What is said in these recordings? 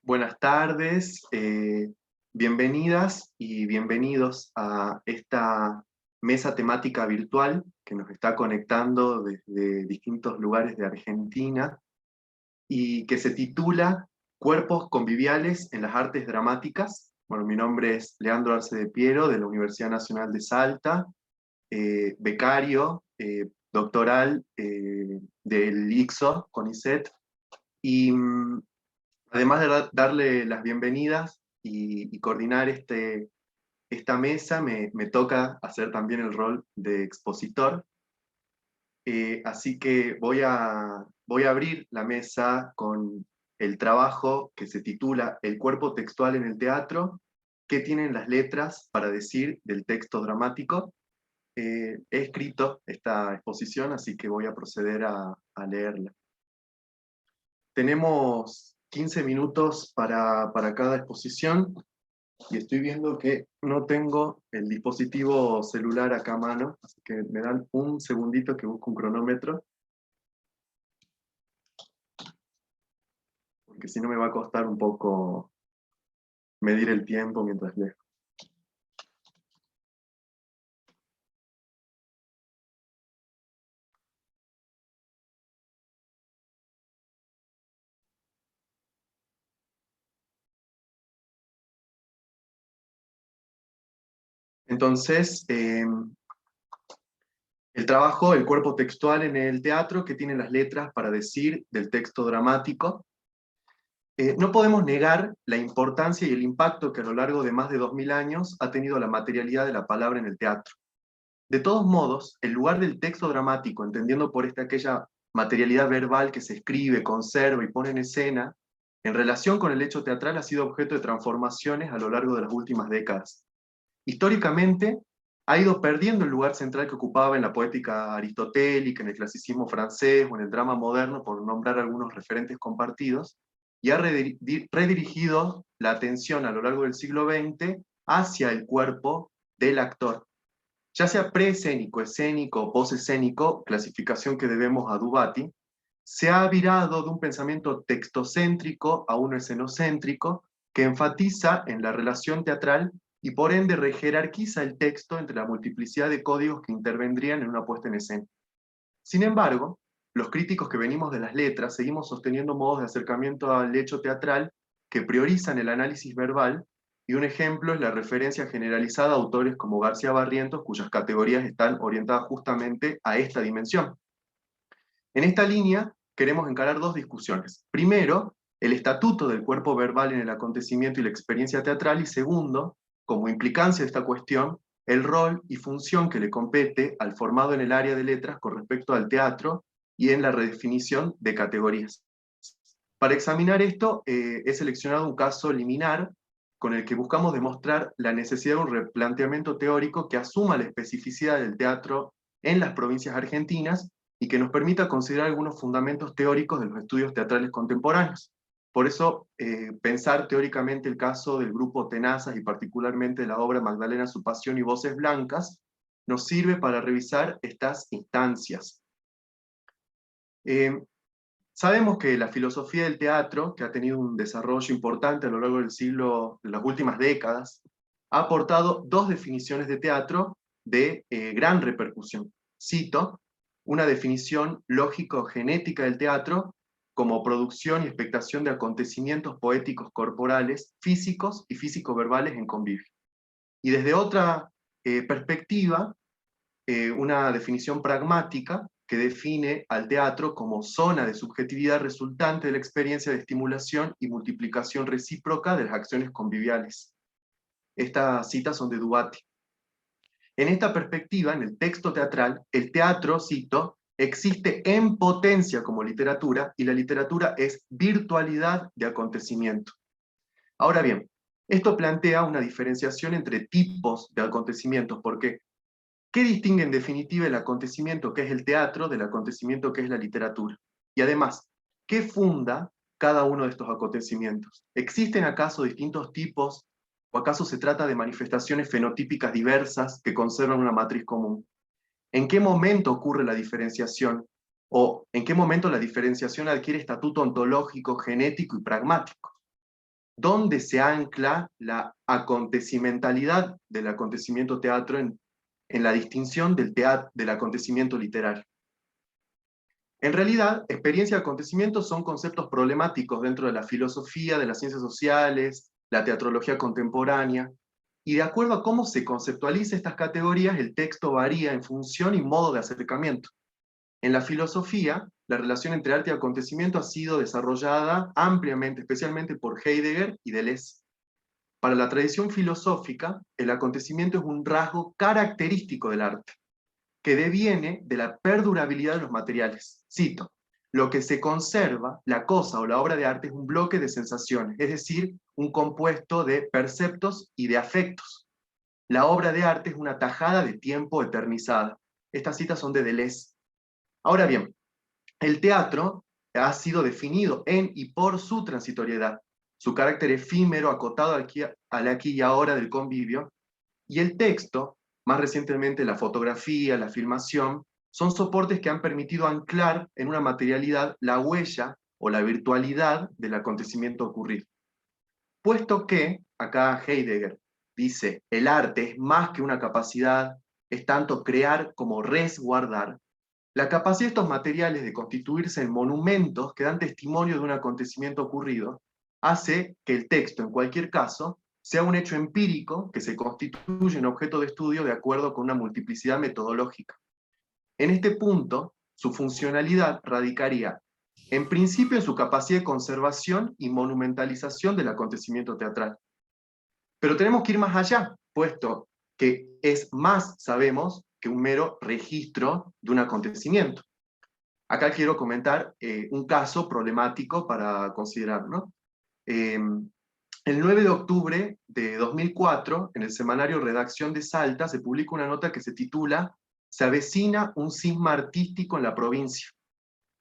Buenas tardes, bienvenidas y bienvenidos a esta mesa temática virtual que nos está conectando desde distintos lugares de Argentina y que se titula Cuerpos conviviales en las artes dramáticas. Bueno, mi nombre es Leandro Arce de Piero, de la Universidad Nacional de Salta, becario, doctoral del ICSO, CONICET, y además de darle las bienvenidas y coordinar esta mesa, me toca hacer también el rol de expositor. Así que voy a abrir la mesa con el trabajo que se titula El cuerpo textual en el teatro, ¿qué tienen las letras para decir del texto dramático? He escrito esta exposición, así que voy a proceder a leerla. Tenemos 15 minutos para cada exposición y estoy viendo que no tengo el dispositivo celular acá a mano, así que me dan un segundito que busco un cronómetro, porque si no me va a costar un poco medir el tiempo mientras leo. Entonces, el trabajo, el cuerpo textual en el teatro, que tiene las letras para decir del texto dramático. No podemos negar la importancia y el impacto que a lo largo de más de 2000 años ha tenido la materialidad de la palabra en el teatro. De todos modos, el lugar del texto dramático, entendiendo por aquella materialidad verbal que se escribe, conserva y pone en escena, en relación con el hecho teatral ha sido objeto de transformaciones a lo largo de las últimas décadas. Históricamente, ha ido perdiendo el lugar central que ocupaba en la poética aristotélica, en el clasicismo francés o en el drama moderno, por nombrar algunos referentes compartidos, y ha redirigido la atención a lo largo del siglo XX hacia el cuerpo del actor, ya sea preescénico, escénico o posescénico, clasificación que debemos a Dubati. Se ha virado de un pensamiento textocéntrico a uno escenocéntrico que enfatiza en la relación teatral y por ende rejerarquiza el texto entre la multiplicidad de códigos que intervendrían en una puesta en escena. Sin embargo, los críticos que venimos de las letras seguimos sosteniendo modos de acercamiento al hecho teatral que priorizan el análisis verbal, y un ejemplo es la referencia generalizada a autores como García Barrientos, cuyas categorías están orientadas justamente a esta dimensión. En esta línea queremos encarar dos discusiones. Primero, el estatuto del cuerpo verbal en el acontecimiento y la experiencia teatral, y segundo, como implicancia de esta cuestión, el rol y función que le compete al formado en el área de letras con respecto al teatro y en la redefinición de categorías. Para examinar esto, he seleccionado un caso liminar con el que buscamos demostrar la necesidad de un replanteamiento teórico que asuma la especificidad del teatro en las provincias argentinas y que nos permita considerar algunos fundamentos teóricos de los estudios teatrales contemporáneos. Por eso, pensar teóricamente el caso del grupo Tenazas y particularmente la obra Magdalena, su pasión y voces blancas, nos sirve para revisar estas instancias. Sabemos que la filosofía del teatro, que ha tenido un desarrollo importante a lo largo del siglo, de las últimas décadas, ha aportado dos definiciones de teatro de gran repercusión. Cito, una definición lógico-genética del teatro como producción y expectación de acontecimientos poéticos corporales, físicos y físico-verbales en convivio. Y desde otra perspectiva, una definición pragmática que define al teatro como zona de subjetividad resultante de la experiencia de estimulación y multiplicación recíproca de las acciones conviviales. Estas citas son de Dubati. En esta perspectiva, en el texto teatral, el teatro, cito, existe en potencia como literatura y la literatura es virtualidad de acontecimiento. Ahora bien, esto plantea una diferenciación entre tipos de acontecimientos, porque ¿qué distingue en definitiva el acontecimiento que es el teatro del acontecimiento que es la literatura? Y además, ¿qué funda cada uno de estos acontecimientos? ¿Existen acaso distintos tipos o acaso se trata de manifestaciones fenotípicas diversas que conservan una matriz común? ¿En qué momento ocurre la diferenciación? ¿O en qué momento la diferenciación adquiere estatuto ontológico, genético y pragmático? dónde se ancla la acontecimentalidad del acontecimiento teatro en la distinción del acontecimiento literario. En realidad, experiencia y acontecimiento son conceptos problemáticos dentro de la filosofía, de las ciencias sociales, la teatrología contemporánea, y de acuerdo a cómo se conceptualiza estas categorías, el texto varía en función y modo de acercamiento. En la filosofía, la relación entre arte y acontecimiento ha sido desarrollada ampliamente, especialmente por Heidegger y Deleuze. Para la tradición filosófica, el acontecimiento es un rasgo característico del arte, que deviene de la perdurabilidad de los materiales. Cito, lo que se conserva, la cosa o la obra de arte es un bloque de sensaciones, es decir, un compuesto de perceptos y de afectos. La obra de arte es una tajada de tiempo eternizada. Estas citas son de Deleuze. Ahora bien, el teatro ha sido definido en y por su transitoriedad, su carácter efímero, acotado al aquí y ahora del convivio, y el texto, más recientemente la fotografía, la filmación, son soportes que han permitido anclar en una materialidad la huella o la virtualidad del acontecimiento ocurrido. Puesto que, acá Heidegger dice, el arte es más que una capacidad, es tanto crear como resguardar, la capacidad de estos materiales de constituirse en monumentos que dan testimonio de un acontecimiento ocurrido hace que el texto, en cualquier caso, sea un hecho empírico que se constituye en objeto de estudio de acuerdo con una multiplicidad metodológica. En este punto, su funcionalidad radicaría, en principio, en su capacidad de conservación y monumentalización del acontecimiento teatral. Pero tenemos que ir más allá, puesto que es más, sabemos, que un mero registro de un acontecimiento. Acá quiero comentar un caso problemático para considerar, ¿no? El 9 de octubre de 2004, en el semanario Redacción de Salta, se publica una nota que se titula "Se avecina un cisma artístico en la provincia",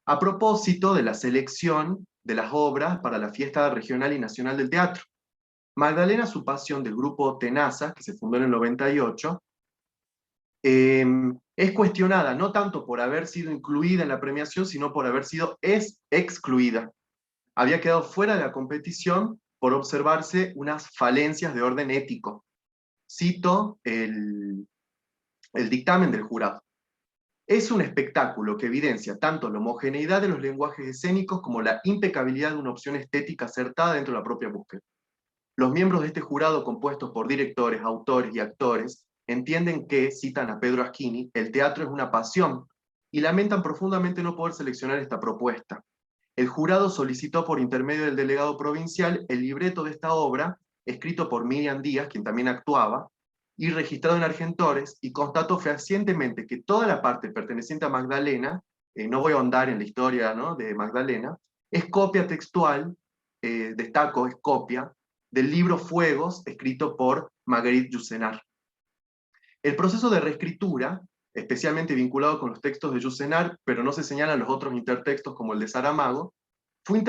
a propósito de la selección de las obras para la Fiesta Regional y Nacional del Teatro. Magdalena Su Pasión, del grupo Tenaza, que se fundó en el 98, es cuestionada no tanto por haber sido incluida en la premiación, sino por haber sido excluida. Había quedado fuera de la competición por observarse unas falencias de orden ético. Cito el dictamen del jurado. Es un espectáculo que evidencia tanto la homogeneidad de los lenguajes escénicos como la impecabilidad de una opción estética acertada dentro de la propia búsqueda. Los miembros de este jurado, compuestos por directores, autores y actores, entienden que, citan a Pedro Asquini, el teatro es una pasión, y lamentan profundamente no poder seleccionar esta propuesta. El jurado solicitó por intermedio del delegado provincial el libreto de esta obra, escrito por Miriam Díaz, quien también actuaba, y registrado en Argentores, y constató fehacientemente que toda la parte perteneciente a Magdalena, no voy a ahondar en la historia, ¿no?, de Magdalena, es copia textual, destaco, es copia, del libro Fuegos, escrito por Marguerite Yourcenar. El proceso de reescritura, especialmente vinculado con los textos de Yourcenar, pero no se señalan los otros intertextos como el de Saramago, fue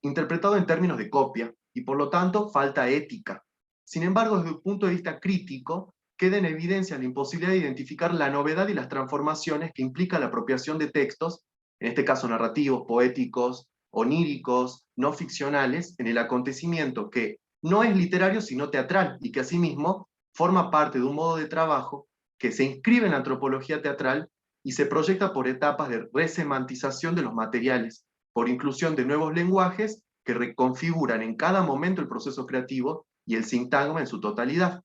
interpretado en términos de copia, y por lo tanto falta ética. Sin embargo, desde un punto de vista crítico, queda en evidencia la imposibilidad de identificar la novedad y las transformaciones que implica la apropiación de textos, en este caso narrativos, poéticos, oníricos, no ficcionales, en el acontecimiento que no es literario sino teatral, y que asimismo forma parte de un modo de trabajo que se inscribe en la antropología teatral y se proyecta por etapas de resemantización de los materiales, por inclusión de nuevos lenguajes que reconfiguran en cada momento el proceso creativo y el sintagma en su totalidad.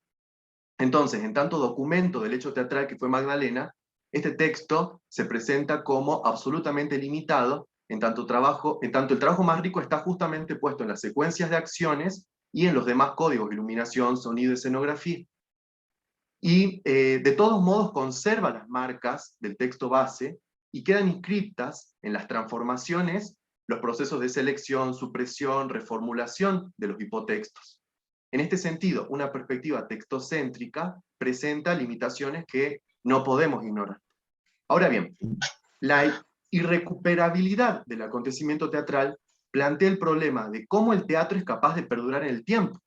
Entonces, en tanto documento del hecho teatral que fue Magdalena, este texto se presenta como absolutamente limitado, en tanto el trabajo más rico está justamente puesto en las secuencias de acciones y en los demás códigos, iluminación, sonido, escenografía. Y de todos modos conserva las marcas del texto base y quedan inscriptas en las transformaciones los procesos de selección, supresión, reformulación de los hipotextos. En este sentido, una perspectiva textocéntrica presenta limitaciones que no podemos ignorar. Ahora bien, la irrecuperabilidad del acontecimiento teatral plantea el problema de cómo el teatro es capaz de perdurar en el tiempo.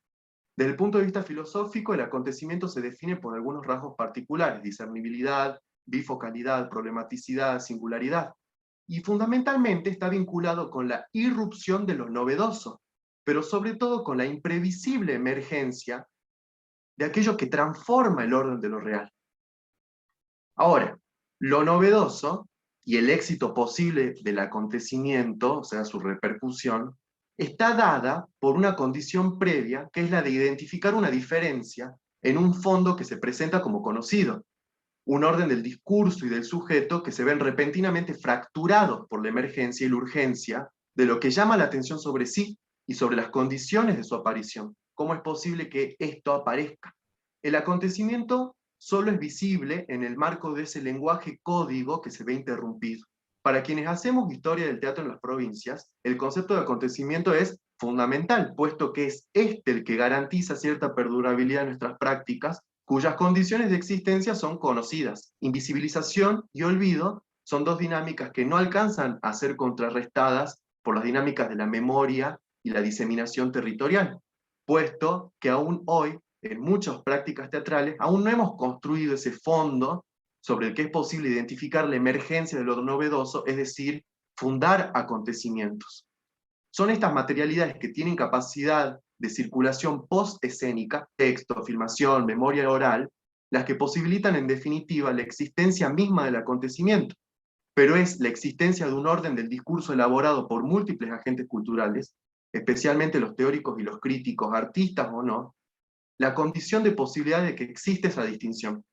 Desde el punto de vista filosófico, el acontecimiento se define por algunos rasgos particulares: discernibilidad, bifocalidad, problematicidad, singularidad. Y fundamentalmente está vinculado con la irrupción de lo novedoso, pero sobre todo con la imprevisible emergencia de aquello que transforma el orden de lo real. Ahora, lo novedoso y el éxito posible del acontecimiento, o sea, su repercusión, está dada por una condición previa, que es la de identificar una diferencia en un fondo que se presenta como conocido, un orden del discurso y del sujeto que se ven repentinamente fracturados por la emergencia y la urgencia de lo que llama la atención sobre sí y sobre las condiciones de su aparición. ¿Cómo es posible que esto aparezca? El acontecimiento solo es visible en el marco de ese lenguaje código que se ve interrumpido. Para quienes hacemos historia del teatro en las provincias, el concepto de acontecimiento es fundamental, puesto que es este el que garantiza cierta perdurabilidad de nuestras prácticas, cuyas condiciones de existencia son conocidas. Invisibilización y olvido son dos dinámicas que no alcanzan a ser contrarrestadas por las dinámicas de la memoria y la diseminación territorial, puesto que aún hoy, en muchas prácticas teatrales, aún no hemos construido ese fondo sobre el que es posible identificar la emergencia de lo novedoso, es decir, fundar acontecimientos. Son estas materialidades que tienen capacidad de circulación post-escénica, texto, filmación, memoria oral, las que posibilitan en definitiva la existencia misma del acontecimiento, pero es la existencia de un orden del discurso elaborado por múltiples agentes culturales, especialmente los teóricos y los críticos, artistas o no, la condición de posibilidad de que existe esa distinción.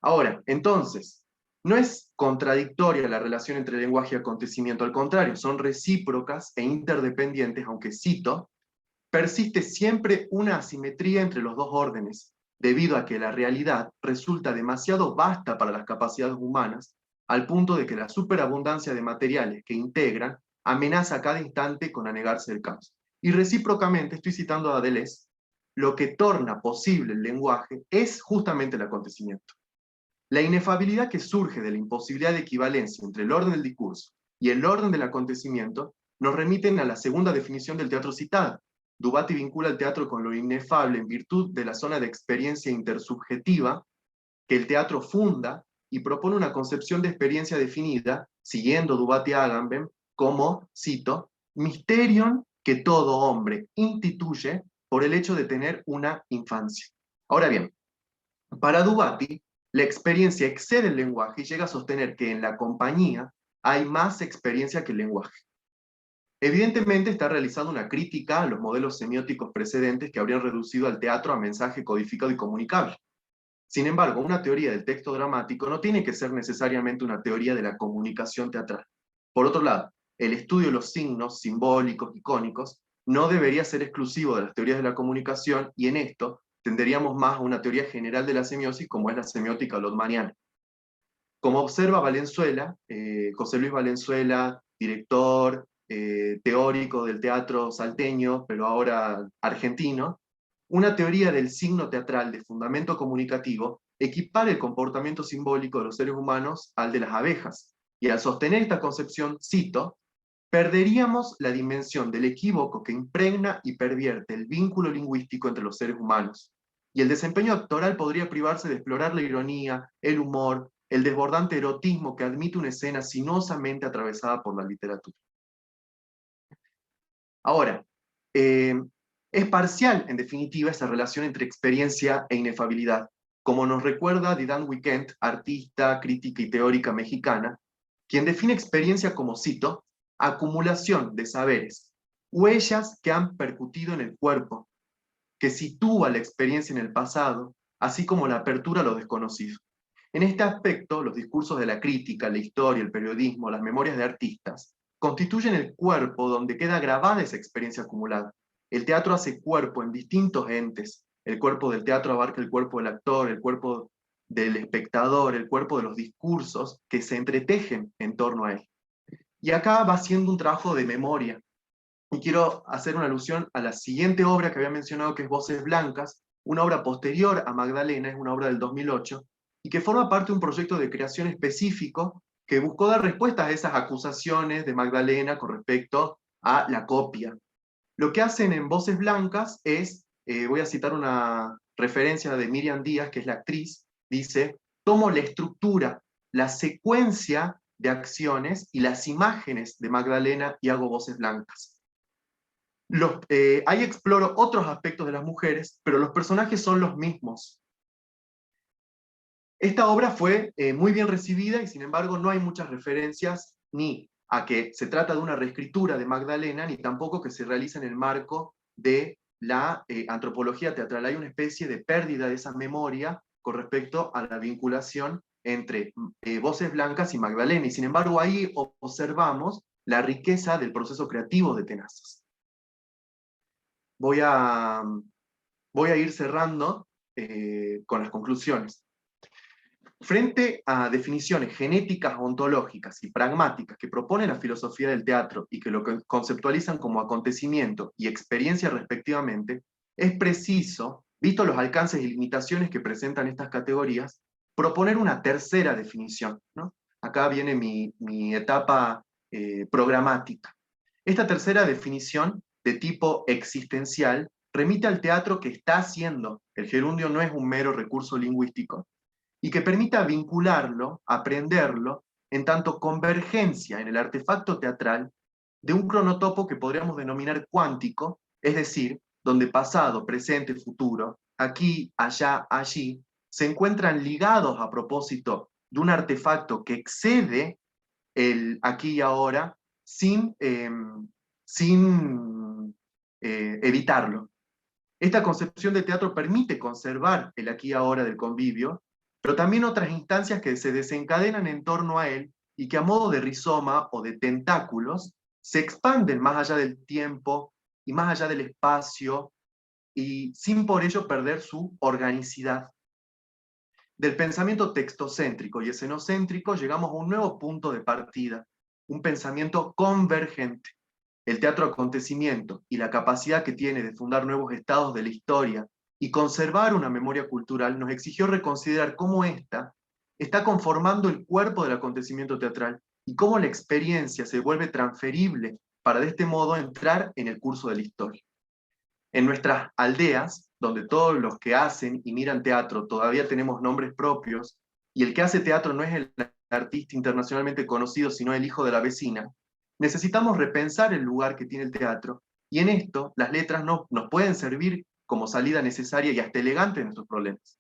Ahora, entonces, no es contradictoria la relación entre lenguaje y acontecimiento, al contrario, son recíprocas e interdependientes, aunque cito, persiste siempre una asimetría entre los dos órdenes, debido a que la realidad resulta demasiado vasta para las capacidades humanas, al punto de que la superabundancia de materiales que integran amenaza a cada instante con anegarse el caos. Y recíprocamente, estoy citando a Deleuze, lo que torna posible el lenguaje es justamente el acontecimiento. La inefabilidad que surge de la imposibilidad de equivalencia entre el orden del discurso y el orden del acontecimiento nos remiten a la segunda definición del teatro citada. Dubati vincula el teatro con lo inefable en virtud de la zona de experiencia intersubjetiva que el teatro funda y propone una concepción de experiencia definida, siguiendo Dubati-Agamben, como, cito, misterium que todo hombre instituye por el hecho de tener una infancia. Ahora bien, para Dubati, la experiencia excede el lenguaje y llega a sostener que en la compañía hay más experiencia que el lenguaje. Evidentemente está realizando una crítica a los modelos semióticos precedentes que habrían reducido al teatro a mensaje codificado y comunicable. Sin embargo, una teoría del texto dramático no tiene que ser necesariamente una teoría de la comunicación teatral. Por otro lado, el estudio de los signos simbólicos, icónicos, no debería ser exclusivo de las teorías de la comunicación, y en esto tenderíamos más a una teoría general de la semiosis, como es la semiótica lotmaniana. Como observa Valenzuela, José Luis Valenzuela, director, teórico del teatro salteño, pero ahora argentino, una teoría del signo teatral de fundamento comunicativo equipara el comportamiento simbólico de los seres humanos al de las abejas, y al sostener esta concepción, cito, perderíamos la dimensión del equívoco que impregna y pervierte el vínculo lingüístico entre los seres humanos, y el desempeño actoral podría privarse de explorar la ironía, el humor, el desbordante erotismo que admite una escena sinuosamente atravesada por la literatura. Ahora, es parcial, en definitiva, esa relación entre experiencia e inefabilidad, como nos recuerda Didan Weekend, artista, crítica y teórica mexicana, quien define experiencia como, cito, acumulación de saberes, huellas que han percutido en el cuerpo, que sitúa la experiencia en el pasado, así como la apertura a lo desconocido. En este aspecto, los discursos de la crítica, la historia, el periodismo, las memorias de artistas, constituyen el cuerpo donde queda grabada esa experiencia acumulada. El teatro hace cuerpo en distintos entes. El cuerpo del teatro abarca el cuerpo del actor, el cuerpo del espectador, el cuerpo de los discursos que se entretejen en torno a él. Y acá va haciendo un trabajo de memoria. Y quiero hacer una alusión a la siguiente obra que había mencionado, que es Voces Blancas, una obra posterior a Magdalena, es una obra del 2008, y que forma parte de un proyecto de creación específico que buscó dar respuestas a esas acusaciones de Magdalena con respecto a la copia. Lo que hacen en Voces Blancas es, voy a citar una referencia de Miriam Díaz, que es la actriz, dice, tomo la estructura, la secuencia de acciones y las imágenes de Magdalena y hago voces blancas. Ahí exploro otros aspectos de las mujeres, pero los personajes son los mismos. Esta obra fue muy bien recibida y sin embargo no hay muchas referencias ni a que se trata de una reescritura de Magdalena, ni tampoco que se realiza en el marco de la antropología teatral. Hay una especie de pérdida de esa memoria con respecto a la vinculación entre Voces Blancas y Magdalena, y sin embargo ahí observamos la riqueza del proceso creativo de Tenazas. Voy a ir cerrando con las conclusiones. Frente a definiciones genéticas, ontológicas y pragmáticas que propone la filosofía del teatro y que lo conceptualizan como acontecimiento y experiencia respectivamente, es preciso, visto los alcances y limitaciones que presentan estas categorías, proponer una tercera definición, ¿no? Acá viene mi etapa programática. Esta tercera definición, de tipo existencial, remite al teatro que está haciendo. El gerundio no es un mero recurso lingüístico, y que permita vincularlo, aprenderlo, en tanto convergencia en el artefacto teatral de un cronotopo que podríamos denominar cuántico, es decir, donde pasado, presente, futuro, aquí, allá, allí, se encuentran ligados a propósito de un artefacto que excede el aquí y ahora sin evitarlo. Esta concepción de teatro permite conservar el aquí y ahora del convivio, pero también otras instancias que se desencadenan en torno a él y que a modo de rizoma o de tentáculos se expanden más allá del tiempo y más allá del espacio y sin por ello perder su organicidad. Del pensamiento textocéntrico y escenocéntrico llegamos a un nuevo punto de partida, un pensamiento convergente. El teatro acontecimiento y la capacidad que tiene de fundar nuevos estados de la historia y conservar una memoria cultural nos exigió reconsiderar cómo ésta está conformando el cuerpo del acontecimiento teatral y cómo la experiencia se vuelve transferible para de este modo entrar en el curso de la historia. En nuestras aldeas, donde todos los que hacen y miran teatro todavía tenemos nombres propios, y el que hace teatro no es el artista internacionalmente conocido, sino el hijo de la vecina, necesitamos repensar el lugar que tiene el teatro, y en esto las letras nos pueden servir como salida necesaria y hasta elegante de nuestros problemas.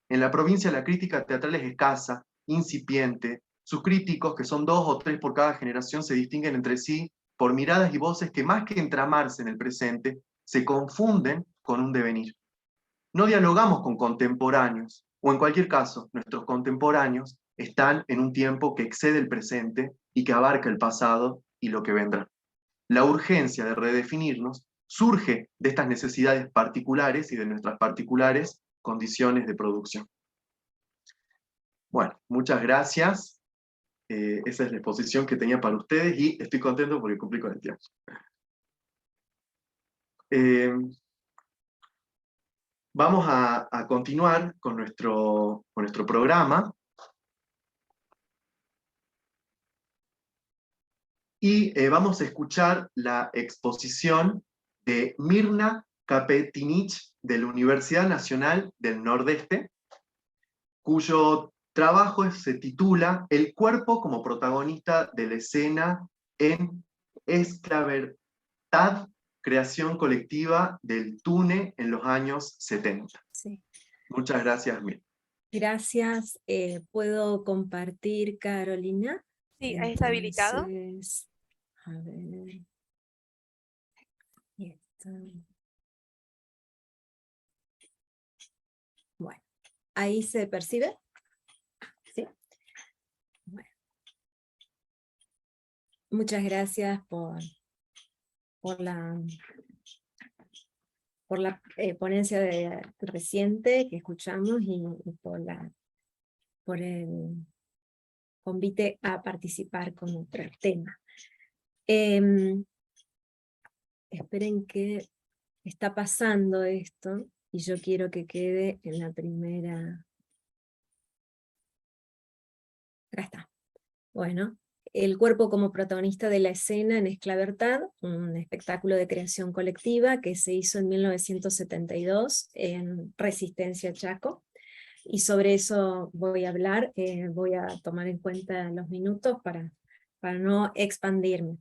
En la provincia la crítica teatral es escasa, incipiente, sus críticos, que son 2 o 3 por cada generación, se distinguen entre sí por miradas y voces que más que entramarse en el presente, se confunden con un devenir. No dialogamos con contemporáneos, o en cualquier caso, nuestros contemporáneos están en un tiempo que excede el presente y que abarca el pasado y lo que vendrá. La urgencia de redefinirnos surge de estas necesidades particulares y de nuestras particulares condiciones de producción. Bueno, muchas gracias. Esa es la exposición que tenía para ustedes y estoy contento porque cumplí con el tiempo. Vamos a continuar con nuestro programa. Y vamos a escuchar la exposición de Mirna Capetinich de la Universidad Nacional del Nordeste, cuyo trabajo se titula El cuerpo como protagonista de la escena en Esclavertad, creación colectiva del Tune en los años 70. Sí. Muchas gracias, Mirna. Gracias. ¿Puedo compartir, Carolina? Sí, ahí está habilitado. Entonces, a ver. Ahí está. Bueno, ¿ahí se percibe? ¿Sí? Bueno. Muchas gracias por la ponencia reciente que escuchamos y por el convite a participar con otro tema. Esperen que está pasando esto y yo quiero que quede en la primera. Acá está. Bueno, el cuerpo como protagonista de la escena en Esclavertad, un espectáculo de creación colectiva que se hizo en 1972 en Resistencia Chaco. Y sobre eso voy a hablar, voy a tomar en cuenta los minutos para no expandirme.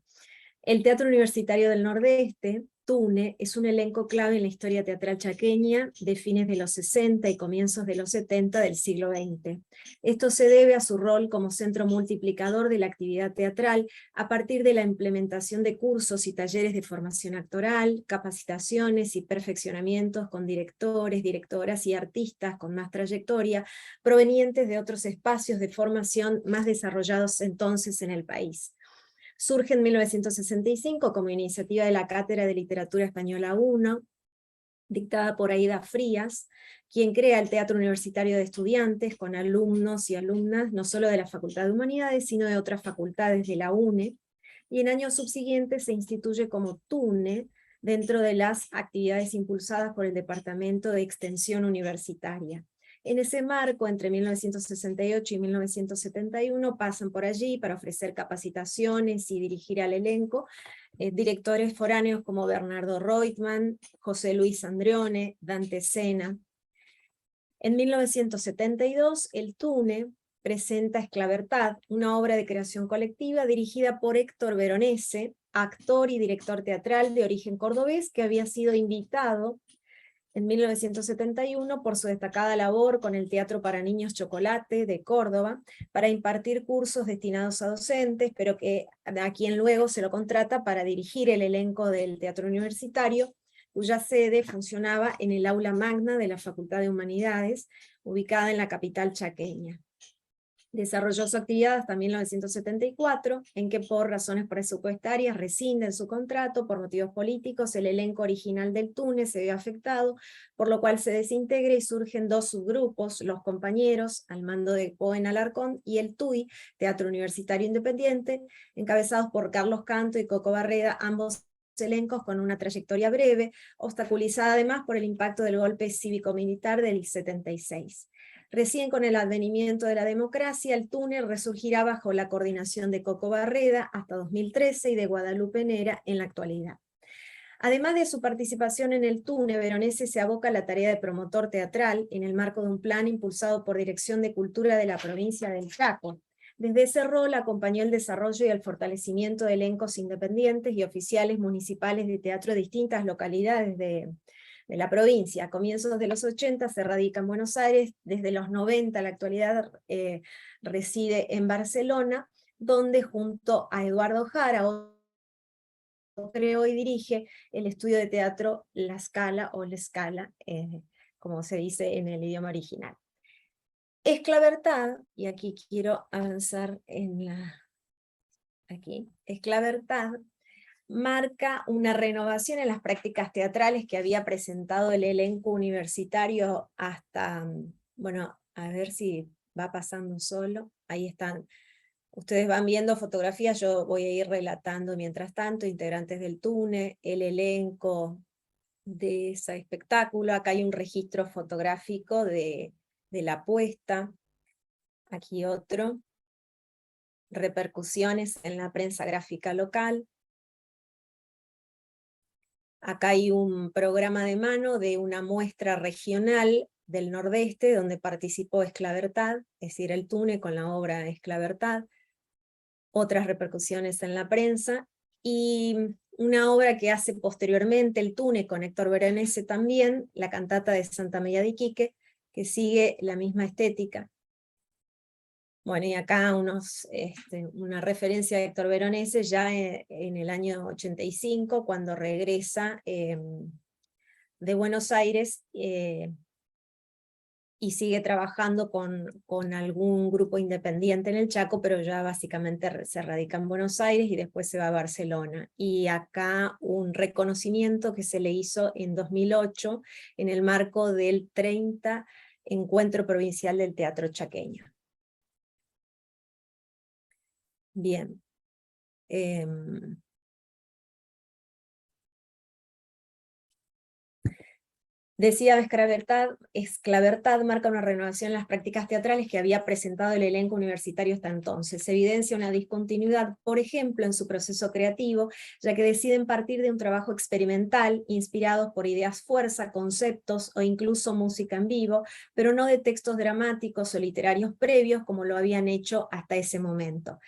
El Teatro Universitario del Nordeste TUNE es un elenco clave en la historia teatral chaqueña de fines de los 60 y comienzos de los 70 del siglo XX. Esto se debe a su rol como centro multiplicador de la actividad teatral a partir de la implementación de cursos y talleres de formación actoral, capacitaciones y perfeccionamientos con directores, directoras y artistas con más trayectoria provenientes de otros espacios de formación más desarrollados entonces en el país. Surge en 1965 como iniciativa de la Cátedra de Literatura Española 1, dictada por Aída Frías, quien crea el Teatro Universitario de Estudiantes con alumnos y alumnas no solo de la Facultad de Humanidades, sino de otras facultades de la UNE, y en años subsiguientes se instituye como TUNE dentro de las actividades impulsadas por el Departamento de Extensión Universitaria. En ese marco, entre 1968 y 1971, pasan por allí para ofrecer capacitaciones y dirigir al elenco directores foráneos como Bernardo Reutemann, José Luis Andrione, Dante Sena. En 1972, el TUNE presenta Esclavertad, una obra de creación colectiva dirigida por Héctor Veronese, actor y director teatral de origen cordobés, que había sido invitado en 1971 por su destacada labor con el Teatro para Niños Chocolate de Córdoba, para impartir cursos destinados a docentes, pero a quien luego se lo contrata para dirigir el elenco del Teatro Universitario, cuya sede funcionaba en el aula magna de la Facultad de Humanidades, ubicada en la capital chaqueña. Desarrolló su actividad hasta 1974, en que por razones presupuestarias rescinde su contrato, por motivos políticos el elenco original del TUNE se ve afectado, por lo cual se desintegra y surgen dos subgrupos, Los Compañeros, al mando de Cohen Alarcón, y el TUI, Teatro Universitario Independiente, encabezados por Carlos Canto y Coco Barreda, ambos elencos con una trayectoria breve, obstaculizada además por el impacto del golpe cívico-militar del 76. Recién con el advenimiento de la democracia, el TUNE resurgirá bajo la coordinación de Coco Barreda hasta 2013 y de Guadalupe Nera en la actualidad. Además de su participación en el TUNE, Veronese se aboca a la tarea de promotor teatral en el marco de un plan impulsado por Dirección de Cultura de la provincia del Chaco. Desde ese rol acompañó el desarrollo y el fortalecimiento de elencos independientes y oficiales municipales de teatro de distintas localidades de la provincia. A comienzos de los 80 se radica en Buenos Aires, desde los 90 a la actualidad reside en Barcelona, donde junto a Eduardo Jara creó y dirige el estudio de teatro La Scala o La Scala, como se dice en el idioma original. Esclavertad, y aquí quiero avanzar en Esclavertad marca una renovación en las prácticas teatrales que había presentado el elenco universitario hasta, bueno, a ver si va pasando solo, ahí están, ustedes van viendo fotografías, yo voy a ir relatando mientras tanto, integrantes del TUNE, el elenco de ese espectáculo, acá hay un registro fotográfico de la puesta, aquí otro, repercusiones en la prensa gráfica local. Acá hay un programa de mano de una muestra regional del Nordeste donde participó Esclavertad, es decir, el TUNE con la obra Esclavertad, otras repercusiones en la prensa, y una obra que hace posteriormente el TUNE con Héctor Veronese también, la cantata de Santa María de Iquique, que sigue la misma estética. Bueno, y acá una referencia a Héctor Veronese ya en el año 85, cuando regresa de Buenos Aires y sigue trabajando con algún grupo independiente en el Chaco, pero ya básicamente se radica en Buenos Aires y después se va a Barcelona. Y acá un reconocimiento que se le hizo en 2008 en el marco del 30 Encuentro Provincial del Teatro Chaqueño. Bien. Decía Esclavertad marca una renovación en las prácticas teatrales que había presentado el elenco universitario hasta entonces. Se evidencia una discontinuidad, por ejemplo, en su proceso creativo, ya que deciden partir de un trabajo experimental, inspirados por ideas fuerza, conceptos o incluso música en vivo, pero no de textos dramáticos o literarios previos como lo habían hecho hasta ese momento.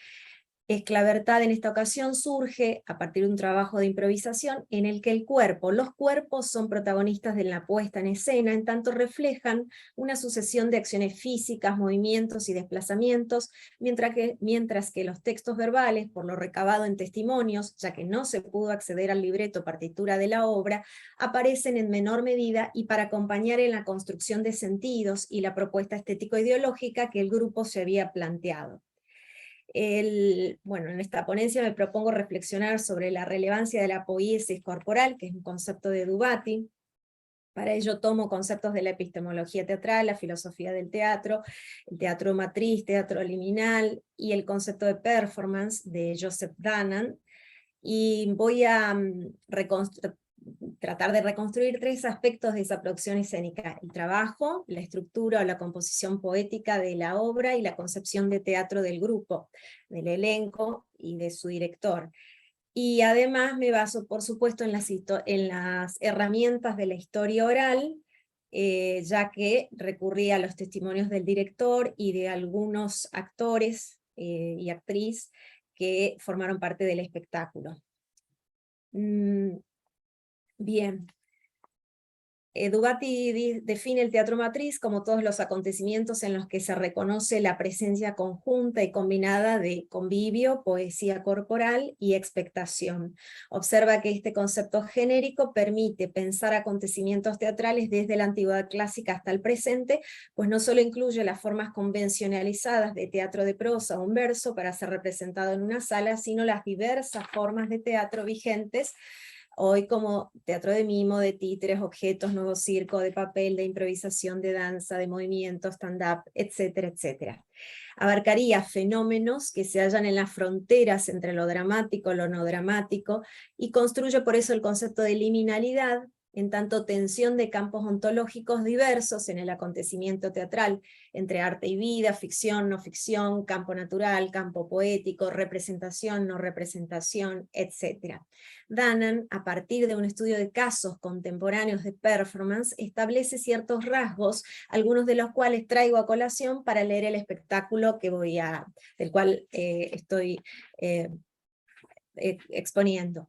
Esclavertad en esta ocasión surge a partir de un trabajo de improvisación en el que los cuerpos son protagonistas de la puesta en escena, en tanto reflejan una sucesión de acciones físicas, movimientos y desplazamientos, mientras que los textos verbales, por lo recabado en testimonios, ya que no se pudo acceder al libreto partitura de la obra, aparecen en menor medida y para acompañar en la construcción de sentidos y la propuesta estético-ideológica que el grupo se había planteado. Bueno, en esta ponencia me propongo reflexionar sobre la relevancia de la poiesis corporal, que es un concepto de Dubati. Para ello tomo conceptos de la epistemología teatral, la filosofía del teatro, el teatro matriz, teatro liminal, y el concepto de performance de Joseph Danan, y voy a tratar de reconstruir tres aspectos de esa producción escénica: el trabajo, la estructura o la composición poética de la obra y la concepción de teatro del grupo, del elenco y de su director. Y además me baso, por supuesto, en las herramientas de la historia oral, ya que recurrí a los testimonios del director y de algunos actores y actriz que formaron parte del espectáculo. Bien. Dubati define el teatro matriz como todos los acontecimientos en los que se reconoce la presencia conjunta y combinada de convivio, poesía corporal y expectación. Observa que este concepto genérico permite pensar acontecimientos teatrales desde la antigüedad clásica hasta el presente, pues no solo incluye las formas convencionalizadas de teatro de prosa o un verso para ser representado en una sala, sino las diversas formas de teatro vigentes hoy, como teatro de mimo, de títeres, objetos, nuevo circo, de papel, de improvisación, de danza, de movimiento, stand-up, etcétera, etcétera. Abarcaría fenómenos que se hallan en las fronteras entre lo dramático y lo no dramático, y construye por eso el concepto de liminalidad, en tanto tensión de campos ontológicos diversos en el acontecimiento teatral, entre arte y vida, ficción, no ficción, campo natural, campo poético, representación, no representación, etc. Danan, a partir de un estudio de casos contemporáneos de performance, establece ciertos rasgos, algunos de los cuales traigo a colación para leer el espectáculo del cual estoy exponiendo.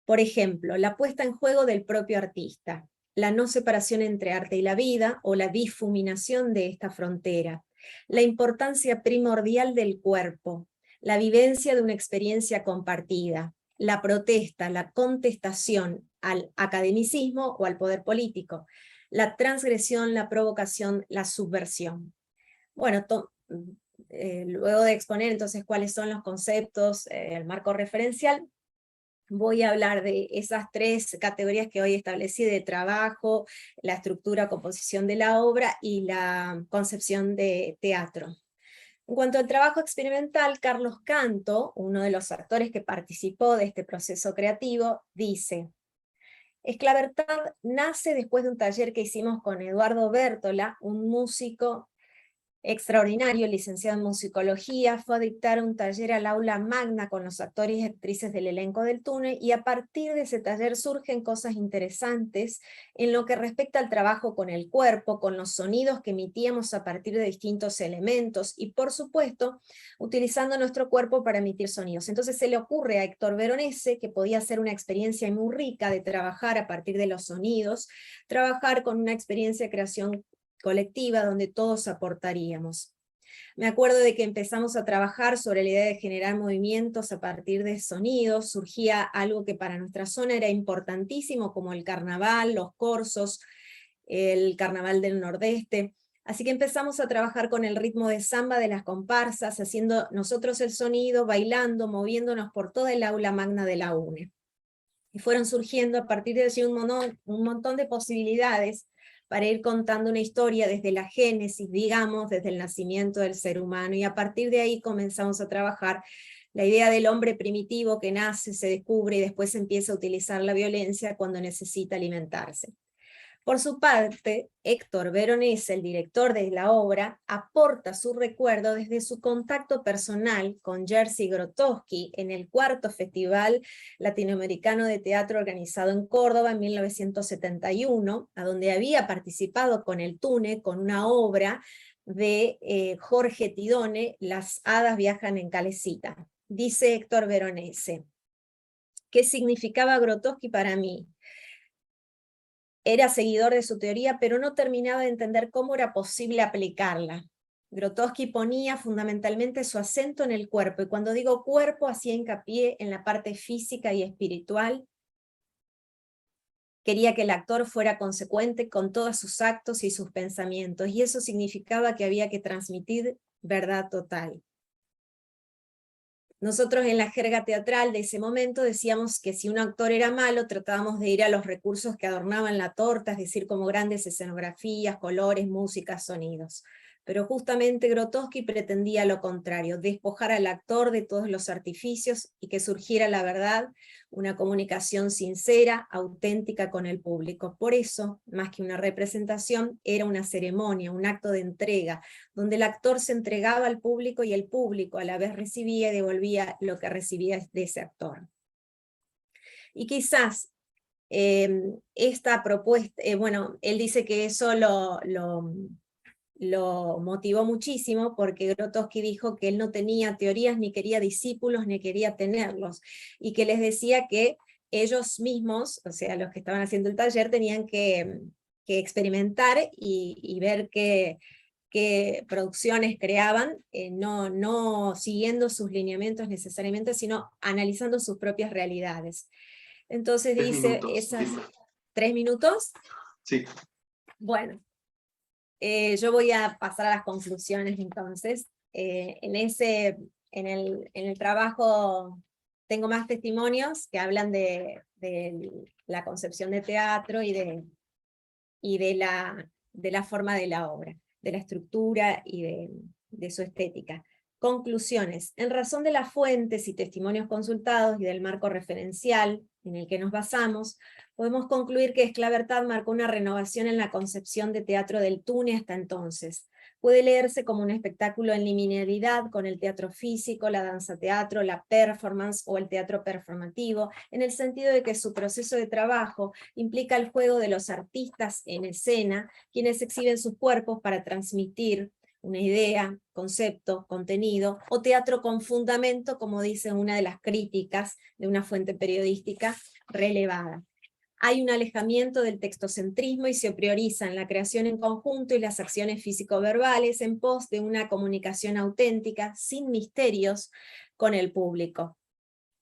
Por ejemplo, la puesta en juego del propio artista, la no separación entre arte y la vida, o la difuminación de esta frontera, la importancia primordial del cuerpo, la vivencia de una experiencia compartida, la protesta, la contestación al academicismo o al poder político, la transgresión, la provocación, la subversión. Bueno, luego de exponer entonces cuáles son los conceptos, el marco referencial, voy a hablar de esas tres categorías que hoy establecí: de trabajo, la estructura, composición de la obra y la concepción de teatro. En cuanto al trabajo experimental, Carlos Canto, uno de los actores que participó de este proceso creativo, dice: Esclavertad nace después de un taller que hicimos con Eduardo Bértola, un músico extraordinario, licenciado en musicología. Fue a dictar un taller al aula magna con los actores y actrices del elenco del Túnel, y a partir de ese taller surgen cosas interesantes en lo que respecta al trabajo con el cuerpo, con los sonidos que emitíamos a partir de distintos elementos, y por supuesto, utilizando nuestro cuerpo para emitir sonidos. Entonces se le ocurre a Héctor Veronese que podía ser una experiencia muy rica de trabajar a partir de los sonidos, trabajar con una experiencia de creación colectiva donde todos aportaríamos. Me acuerdo de que empezamos a trabajar sobre la idea de generar movimientos a partir de sonidos. Surgía algo que para nuestra zona era importantísimo, como el carnaval, los corsos, el carnaval del Nordeste. Así que empezamos a trabajar con el ritmo de samba de las comparsas, haciendo nosotros el sonido, bailando, moviéndonos por toda el aula magna de la UNE. Y fueron surgiendo a partir de allí un montón de posibilidades para ir contando una historia desde la génesis, digamos, desde el nacimiento del ser humano, y a partir de ahí comenzamos a trabajar la idea del hombre primitivo que nace, se descubre y después empieza a utilizar la violencia cuando necesita alimentarse. Por su parte, Héctor Veronese, el director de la obra, aporta su recuerdo desde su contacto personal con Jerzy Grotowski en el 4º Festival Latinoamericano de Teatro organizado en Córdoba en 1971, a donde había participado con el TUNE, con una obra de Jorge Tidone, Las hadas viajan en calecita. Dice Héctor Veronese, ¿qué significaba Grotowski para mí? Era seguidor de su teoría, pero no terminaba de entender cómo era posible aplicarla. Grotowski ponía fundamentalmente su acento en el cuerpo, y cuando digo cuerpo hacía hincapié en la parte física y espiritual. Quería que el actor fuera consecuente con todos sus actos y sus pensamientos, y eso significaba que había que transmitir verdad total. Nosotros en la jerga teatral de ese momento decíamos que si un actor era malo, tratábamos de ir a los recursos que adornaban la torta, es decir, como grandes escenografías, colores, música, sonidos. Pero justamente Grotowski pretendía lo contrario, despojar al actor de todos los artificios y que surgiera la verdad, una comunicación sincera, auténtica con el público. Por eso, más que una representación, era una ceremonia, un acto de entrega, donde el actor se entregaba al público y el público a la vez recibía y devolvía lo que recibía de ese actor. Y quizás esta propuesta, bueno, él dice que eso lo motivó muchísimo porque Grotowski dijo que él no tenía teorías, ni quería discípulos, ni quería tenerlos, y que les decía que ellos mismos, o sea, los que estaban haciendo el taller, tenían que experimentar y ver qué producciones creaban, no siguiendo sus lineamientos necesariamente, sino analizando sus propias realidades. Entonces 3 dice, minutos. esas 3 minutos. Sí. Bueno, yo voy a pasar a las conclusiones entonces. En el trabajo tengo más testimonios que hablan de la concepción de teatro y de la forma de la obra, de la estructura y de su estética. Conclusiones. En razón de las fuentes y testimonios consultados y del marco referencial en el que nos basamos, podemos concluir que Esclavertad marcó una renovación en la concepción de teatro del túnel hasta entonces. Puede leerse como un espectáculo en linealidad con el teatro físico, la danza-teatro, la performance o el teatro performativo, en el sentido de que su proceso de trabajo implica el juego de los artistas en escena, quienes exhiben sus cuerpos para transmitir una idea, concepto, contenido, o teatro con fundamento, como dice una de las críticas de una fuente periodística relevada. Hay un alejamiento del textocentrismo y se priorizan la creación en conjunto y las acciones físico-verbales en pos de una comunicación auténtica, sin misterios, con el público.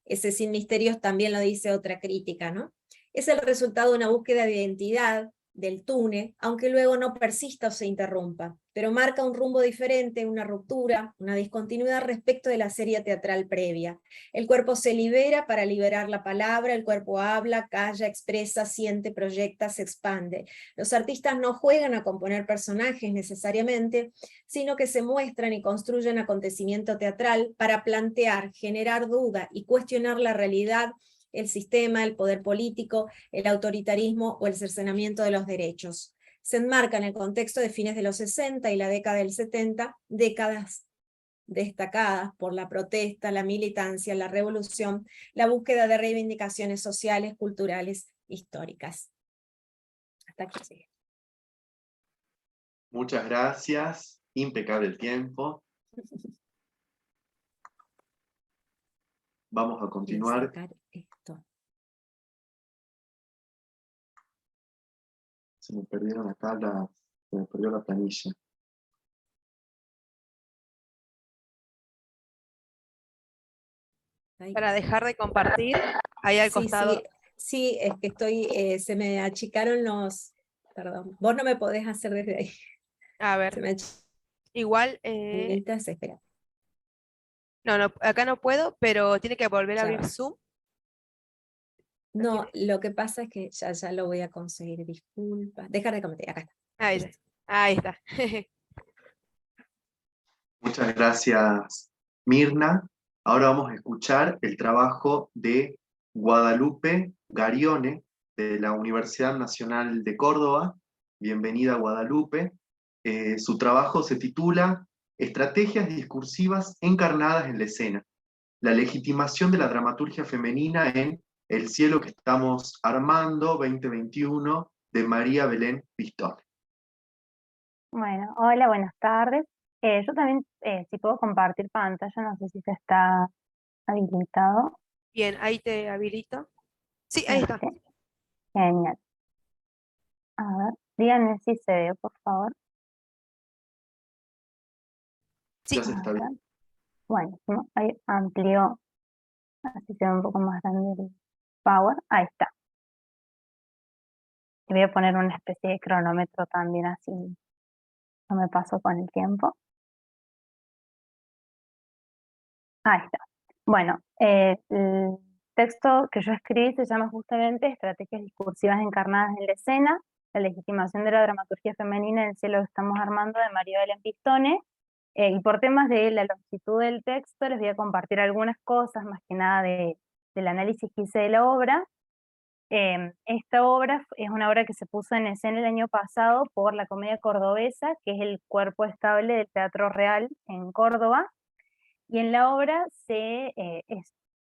Ese sin misterios también lo dice otra crítica, ¿no? Es el resultado de una búsqueda de identidad del túnel, aunque luego no persista o se interrumpa, pero marca un rumbo diferente, una ruptura, una discontinuidad respecto de la serie teatral previa. El cuerpo se libera para liberar la palabra, el cuerpo habla, calla, expresa, siente, proyecta, se expande. Los artistas no juegan a componer personajes necesariamente, sino que se muestran y construyen acontecimiento teatral para plantear, generar duda y cuestionar la realidad, el sistema, el poder político, el autoritarismo o el cercenamiento de los derechos. Se enmarca en el contexto de fines de los 60 y la década del 70, décadas destacadas por la protesta, la militancia, la revolución, la búsqueda de reivindicaciones sociales, culturales, históricas. Hasta aquí sigue. Muchas gracias. Impecable el tiempo. Vamos a continuar. Se me perdieron acá se me perdió la planilla. Para dejar de compartir, ahí al costado. Sí, es que se me achicaron los... Perdón, vos no me podés hacer desde ahí. A ver, igual... espera. No, acá no puedo, pero tiene que volver a abrir Zoom. No, lo que pasa es que ya lo voy a conseguir, disculpa. Dejar de comentar, acá está. Ahí está. Muchas gracias, Mirna. Ahora vamos a escuchar el trabajo de Guadalupe Garione, de la Universidad Nacional de Córdoba. Bienvenida, Guadalupe. Su trabajo se titula Estrategias discursivas encarnadas en la escena. La legitimación de la dramaturgia femenina en El cielo que estamos armando, 2021, de María Belén Pistone. Bueno, hola, buenas tardes. Yo también, si puedo compartir pantalla, no sé si se está habilitado. Bien, ahí te habilito. Sí, ahí está. Este, Genial. A ver, díganme si se ve, por favor. Sí, Ya se A está ver. bien. Bueno, ¿no? Ahí amplió, así se ve un poco más grande el power. Ahí está. Y voy a poner una especie de cronómetro también, así no me paso con el tiempo. Ahí está. Bueno, el texto que yo escribí se llama justamente Estrategias discursivas encarnadas en la escena, la legitimación de la dramaturgia femenina en el cielo que estamos armando, de María Belén Pistone. Y por temas de la longitud del texto les voy a compartir algunas cosas, más que nada del análisis que hice de la obra. Esta obra es una obra que se puso en escena el año pasado por la Comedia Cordobesa, que es el cuerpo estable del Teatro Real en Córdoba. Y en la obra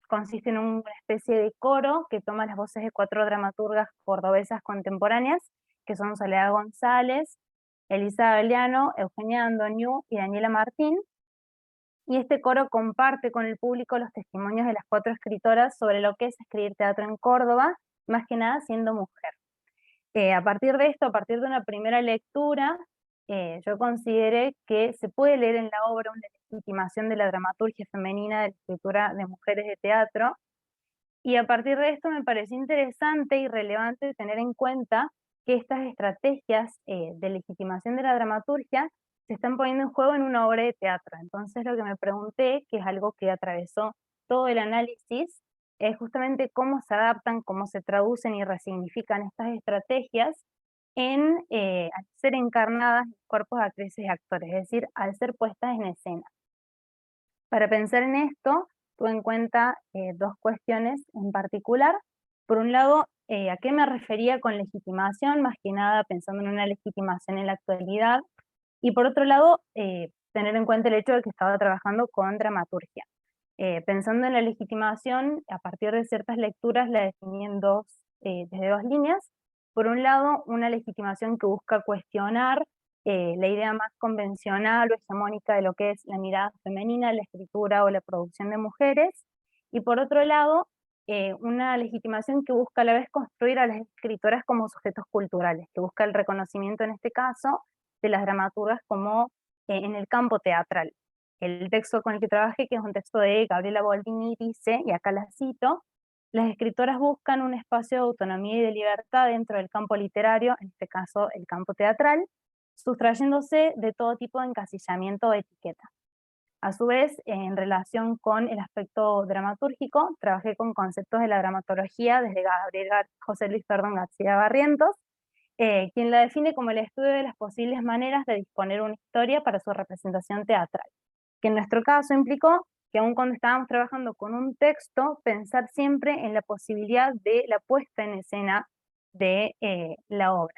consiste en una especie de coro que toma las voces de 4 dramaturgas cordobesas contemporáneas, que son Soledad González, Elisa Abeliano, Eugenia Andoniú y Daniela Martín. Y este coro comparte con el público los testimonios de las 4 escritoras sobre lo que es escribir teatro en Córdoba, más que nada siendo mujer. A partir de esto, a partir de una primera lectura, yo consideré que se puede leer en la obra una legitimación de la dramaturgia femenina de la escritura de mujeres de teatro, y a partir de esto me pareció interesante y relevante tener en cuenta que estas estrategias de legitimación de la dramaturgia se están poniendo en juego en una obra de teatro. Entonces lo que me pregunté, que es algo que atravesó todo el análisis, es justamente cómo se adaptan, cómo se traducen y resignifican estas estrategias al ser encarnadas en cuerpos de actrices y actores, es decir, al ser puestas en escena. Para pensar en esto, tuve en cuenta 2 cuestiones en particular. Por un lado, ¿a qué me refería con legitimación? Más que nada pensando en una legitimación en la actualidad. Y por otro lado, tener en cuenta el hecho de que estaba trabajando con dramaturgia. Pensando en la legitimación, a partir de ciertas lecturas la definí desde 2 líneas. Por un lado, una legitimación que busca cuestionar la idea más convencional o hegemónica de lo que es la mirada femenina, la escritura o la producción de mujeres. Y por otro lado, una legitimación que busca a la vez construir a las escritoras como sujetos culturales, que busca el reconocimiento en este caso de las dramaturgas como en el campo teatral. El texto con el que trabajé, que es un texto de Gabriela Boldini, dice, y acá la cito: las escritoras buscan un espacio de autonomía y de libertad dentro del campo literario, en este caso el campo teatral, sustrayéndose de todo tipo de encasillamiento o etiqueta. A su vez, en relación con el aspecto dramatúrgico, trabajé con conceptos de la dramatología desde José Luis García Barrientos, quien la define como el estudio de las posibles maneras de disponer una historia para su representación teatral, que en nuestro caso implicó que aun cuando estábamos trabajando con un texto, pensar siempre en la posibilidad de la puesta en escena de la obra.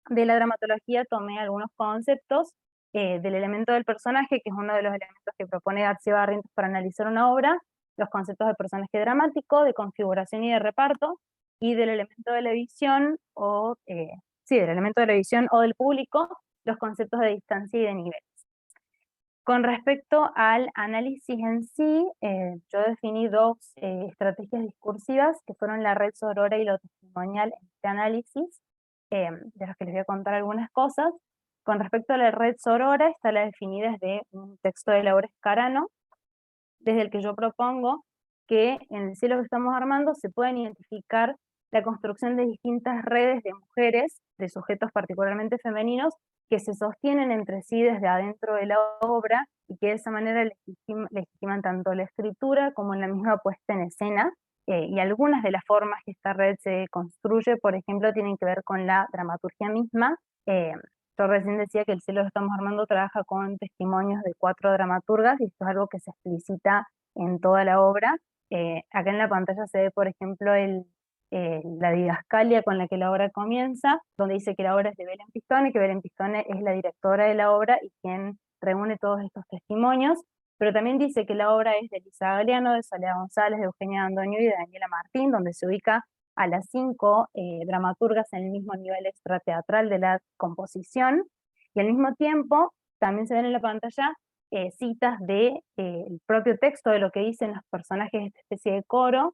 De la dramatología tomé algunos conceptos del elemento del personaje, que es uno de los elementos que propone García Barrientos para analizar una obra, los conceptos de personaje dramático, de configuración y de reparto, y del elemento de la edición, del elemento de la edición o del público, los conceptos de distancia y de nivel. Con respecto al análisis en sí, yo definí 2 estrategias discursivas, que fueron la red sorora y lo testimonial en este análisis, de los que les voy a contar algunas cosas. Con respecto a la red sorora, está la definida desde un texto de Laura Escarano, desde el que yo propongo que en el cielo que estamos armando se pueden identificar la construcción de distintas redes de mujeres, de sujetos particularmente femeninos, que se sostienen entre sí desde adentro de la obra y que de esa manera legitiman tanto la escritura como en la misma puesta en escena. Y algunas de las formas que esta red se construye, por ejemplo, tienen que ver con la dramaturgia misma. Yo recién decía que el cielo que estamos armando trabaja con testimonios de 4 dramaturgas, y esto es algo que se explicita en toda la obra. Acá en la pantalla se ve, por ejemplo, la didascalia con la que la obra comienza, donde dice que la obra es de Belén Pistone, que Belén Pistone es la directora de la obra y quien reúne todos estos testimonios, pero también dice que la obra es de Elisa Galeano, de Soledad González, de Eugenia Andoniú y de Daniela Martín, donde se ubica a las 5 dramaturgas en el mismo nivel extrateatral de la composición, y al mismo tiempo también se ven en la pantalla citas de el propio texto de lo que dicen los personajes de esta especie de coro,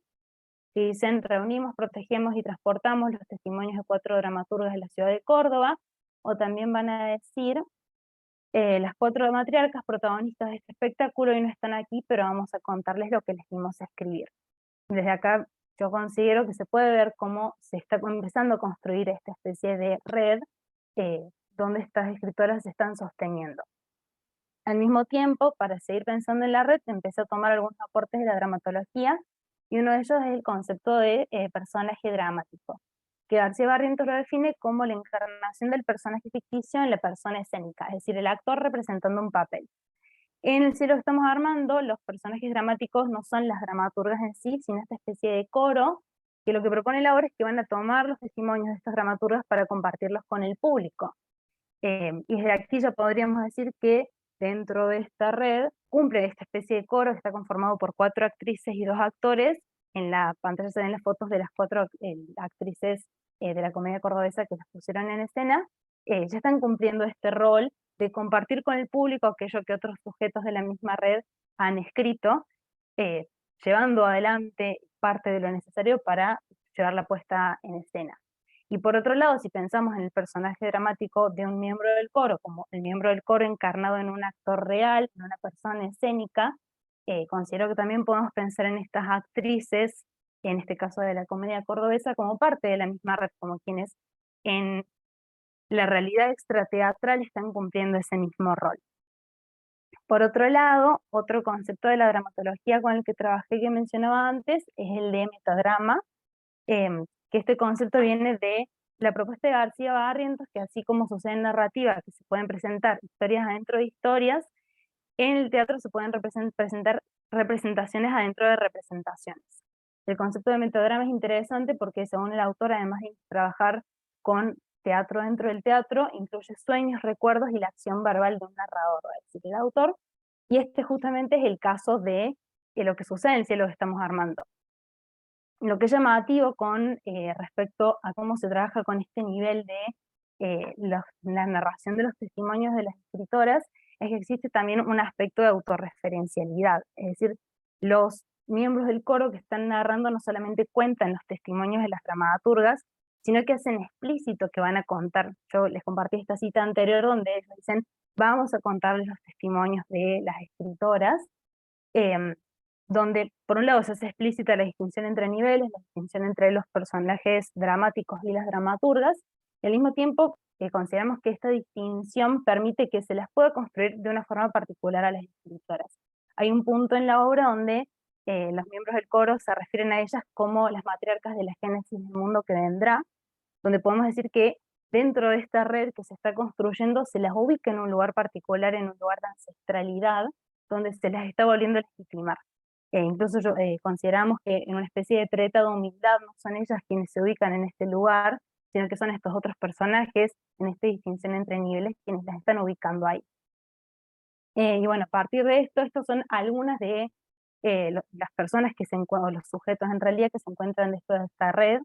que dicen: reunimos, protegemos y transportamos los testimonios de 4 dramaturgas de la ciudad de Córdoba, o también van a decir: las 4 matriarcas protagonistas de este espectáculo hoy no están aquí, pero vamos a contarles lo que les dimos a escribir. Desde acá yo considero que se puede ver cómo se está empezando a construir esta especie de red donde estas escritoras se están sosteniendo. Al mismo tiempo, para seguir pensando en la red, empecé a tomar algunos aportes de la dramatología, y uno de ellos es el concepto de personaje dramático, que García Barrientos lo define como la encarnación del personaje ficticio en la persona escénica, es decir, el actor representando un papel. En El cielo que estamos armando, los personajes dramáticos no son las dramaturgas en sí, sino esta especie de coro, que lo que propone la obra es que van a tomar los testimonios de estas dramaturgas para compartirlos con el público. Y desde aquí ya podríamos decir que dentro de esta red cumple esta especie de coro que está conformado por 4 actrices y 2 actores. En la pantalla se ven las fotos de las 4 actrices de la comedia cordobesa que las pusieron en escena. Ya están cumpliendo este rol de compartir con el público aquello que otros sujetos de la misma red han escrito, llevando adelante parte de lo necesario para llevar la puesta en escena. Y por otro lado, si pensamos en el personaje dramático de un miembro del coro, como el miembro del coro encarnado en un actor real, en una persona escénica, considero que también podemos pensar en estas actrices, en este caso de la comedia cordobesa, como parte de la misma red, como quienes en la realidad extrateatral están cumpliendo ese mismo rol. Por otro lado, otro concepto de la dramatología con el que trabajé que mencionaba antes es el de metadrama, que este concepto viene de la propuesta de García Barrientos, que así como sucede en narrativa, que se pueden presentar historias adentro de historias, en el teatro se pueden presentar representaciones adentro de representaciones. El concepto de metadrama es interesante porque, según el autor, además de trabajar con teatro dentro del teatro, incluye sueños, recuerdos y la acción verbal de un narrador, es decir, el autor, y este justamente es el caso de lo que sucede en El cielo que estamos armando. Lo que es llamativo con respecto a cómo se trabaja con este nivel de la narración de los testimonios de las escritoras, es que existe también un aspecto de autorreferencialidad, es decir, los miembros del coro que están narrando no solamente cuentan los testimonios de las dramaturgas, sino que hacen explícito que van a contar. Yo les compartí esta cita anterior donde ellos dicen: vamos a contarles los testimonios de las escritoras, donde por un lado se hace explícita la distinción entre niveles, la distinción entre los personajes dramáticos y las dramaturgas, y al mismo tiempo consideramos que esta distinción permite que se las pueda construir de una forma particular a las escritoras. Hay un punto en la obra donde los miembros del coro se refieren a ellas como las matriarcas de la génesis del mundo que vendrá, donde podemos decir que dentro de esta red que se está construyendo se las ubica en un lugar particular, en un lugar de ancestralidad, donde se las está volviendo a legitimar. Incluso consideramos que en una especie de treta de humildad no son ellas quienes se ubican en este lugar, sino que son estos otros personajes, en esta distinción entre niveles, quienes las están ubicando ahí. Y bueno, a partir de esto, estas son algunas de las personas que se encuentran, los sujetos en realidad que se encuentran dentro de esta red.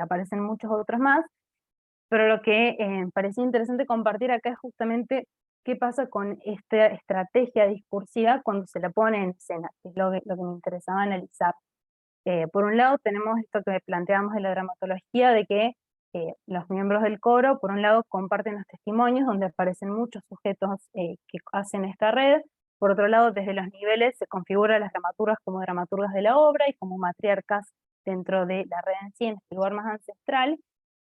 Aparecen muchos otros más, pero lo que parecía interesante compartir acá es justamente qué pasa con esta estrategia discursiva cuando se la pone en escena, que es lo que me interesaba analizar. Por un lado tenemos esto que planteamos de la dramatología, de que los miembros del coro, por un lado, comparten los testimonios, donde aparecen muchos sujetos que hacen esta red. Por otro lado, desde los niveles se configuran las dramaturgas como dramaturgas de la obra y como matriarcas dentro de la red en sí, en este lugar más ancestral.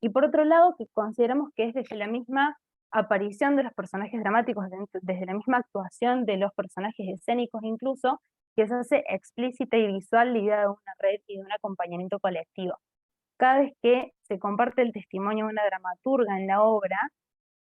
Y por otro lado, que consideramos que es desde la misma aparición de los personajes dramáticos, desde la misma actuación de los personajes escénicos incluso, que se hace explícita y visual la idea de una red y de un acompañamiento colectivo. Cada vez que se comparte el testimonio de una dramaturga en la obra,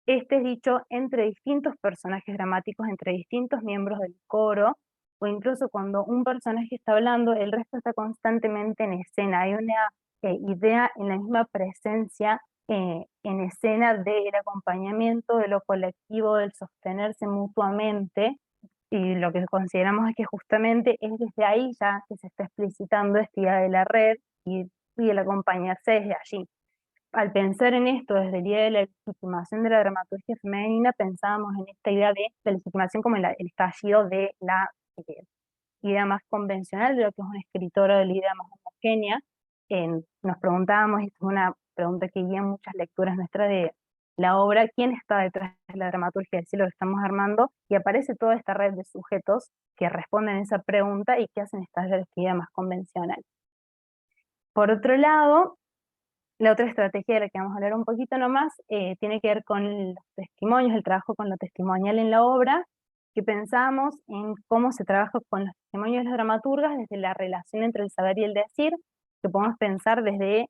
este es dicho entre distintos personajes dramáticos, entre distintos miembros del coro, o incluso cuando un personaje está hablando, el resto está constantemente en escena. Hay una idea en la misma presencia en escena del acompañamiento, de lo colectivo, del sostenerse mutuamente, y lo que consideramos es que justamente es desde ahí ya que se está explicitando esta idea de la red y el acompañarse desde allí. al pensar en esto desde el idea de la legitimación de la dramaturgia femenina, pensábamos en esta idea de la legitimación como el estallido de la idea más convencional de lo que es una escritora, de la idea más homogénea. Nos preguntábamos, y esto es una pregunta que guía muchas lecturas nuestras de la obra, ¿quién está detrás de la dramaturgia del cielo que estamos armando? Y aparece toda esta red de sujetos que responden a esa pregunta y que hacen estallar esta idea más convencional. Por otro lado, la otra estrategia de la que vamos a hablar un poquito nomás tiene que ver con los testimonios, el trabajo con lo testimonial en la obra, que pensamos en cómo se trabaja con los testimonios de las dramaturgas desde la relación entre el saber y el decir, que podemos pensar desde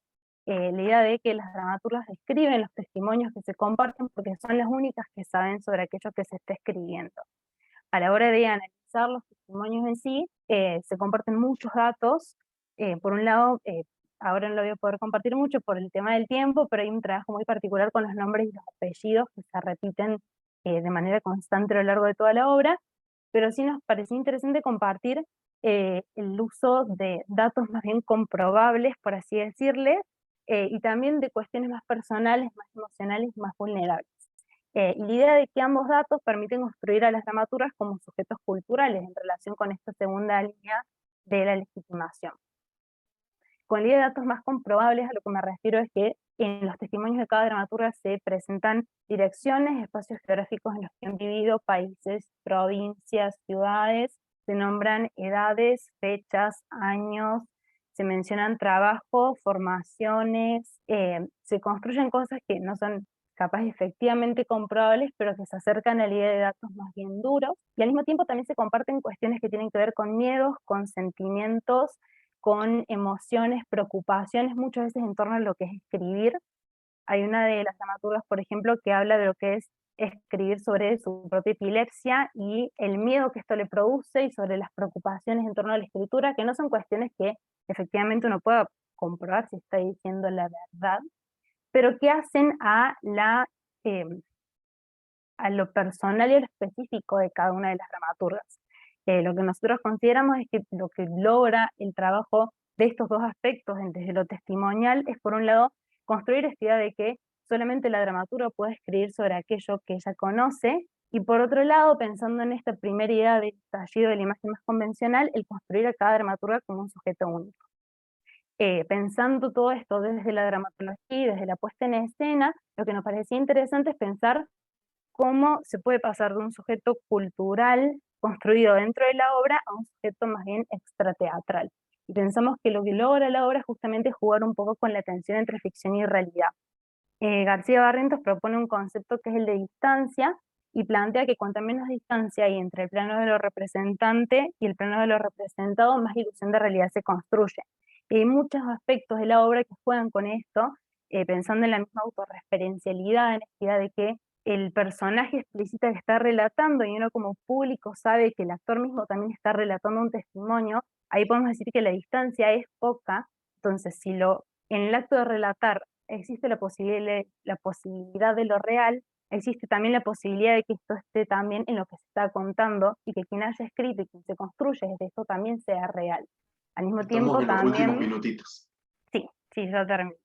la idea de que las dramaturgas escriben los testimonios que se comparten porque son las únicas que saben sobre aquello que se está escribiendo. A la hora de analizar los testimonios en sí, se comparten muchos datos. Por un lado, ahora no lo voy a poder compartir mucho por el tema del tiempo, pero hay un trabajo muy particular con los nombres y los apellidos que se repiten de manera constante a lo largo de toda la obra, pero sí nos pareció interesante compartir el uso de datos más bien comprobables, por así decirles, y también de cuestiones más personales, más emocionales, más vulnerables. Y la idea de que ambos datos permiten construir a las dramaturgas como sujetos culturales en relación con esta segunda línea de la legitimación. Con la idea de datos más comprobables, a lo que me refiero es que en los testimonios de cada dramaturga se presentan direcciones, espacios geográficos en los que han vivido, países, provincias, ciudades, se nombran edades, fechas, años, se mencionan trabajos, formaciones, se construyen cosas que no son capaz efectivamente comprobables, pero que se acercan a la idea de datos más bien duros, y al mismo tiempo también se comparten cuestiones que tienen que ver con miedos, con sentimientos, con emociones, preocupaciones, muchas veces en torno a lo que es escribir. Hay una de las dramaturgas, por ejemplo, que habla de lo que es escribir sobre su propia epilepsia y el miedo que esto le produce y sobre las preocupaciones en torno a la escritura, que no son cuestiones que efectivamente uno pueda comprobar si está diciendo la verdad, pero que hacen a lo personal y a lo específico de cada una de las dramaturgas. Lo que nosotros consideramos es que lo que logra el trabajo de estos dos aspectos desde lo testimonial es, por un lado, construir esta idea de que solamente la dramaturga puede escribir sobre aquello que ella conoce, y por otro lado, pensando en esta primera idea de estallido de la imagen más convencional, el construir a cada dramaturga como un sujeto único. Pensando todo esto desde la dramaturgia y desde la puesta en escena, lo que nos parecía interesante es pensar cómo se puede pasar de un sujeto cultural construido dentro de la obra a un sujeto más bien extrateatral. Y pensamos que lo que logra la obra es justamente jugar un poco con la tensión entre ficción y realidad. García Barrientos propone un concepto que es el de distancia, y plantea que cuanta menos distancia hay entre el plano de lo representante y el plano de lo representado, más ilusión de realidad se construye. Y hay muchos aspectos de la obra que juegan con esto, pensando en la misma autorreferencialidad, en la idea de que el personaje explicita que está relatando y uno como público sabe que el actor mismo también está relatando un testimonio. Ahí podemos decir que la distancia es poca, entonces si en el acto de relatar existe la posibilidad de lo real, existe también la posibilidad de que esto esté también en lo que se está contando, y que quien haya escrito y quien se construye desde esto también sea real. Al mismo tiempo Estamos en los últimos también... minutitos. Sí, ya termino.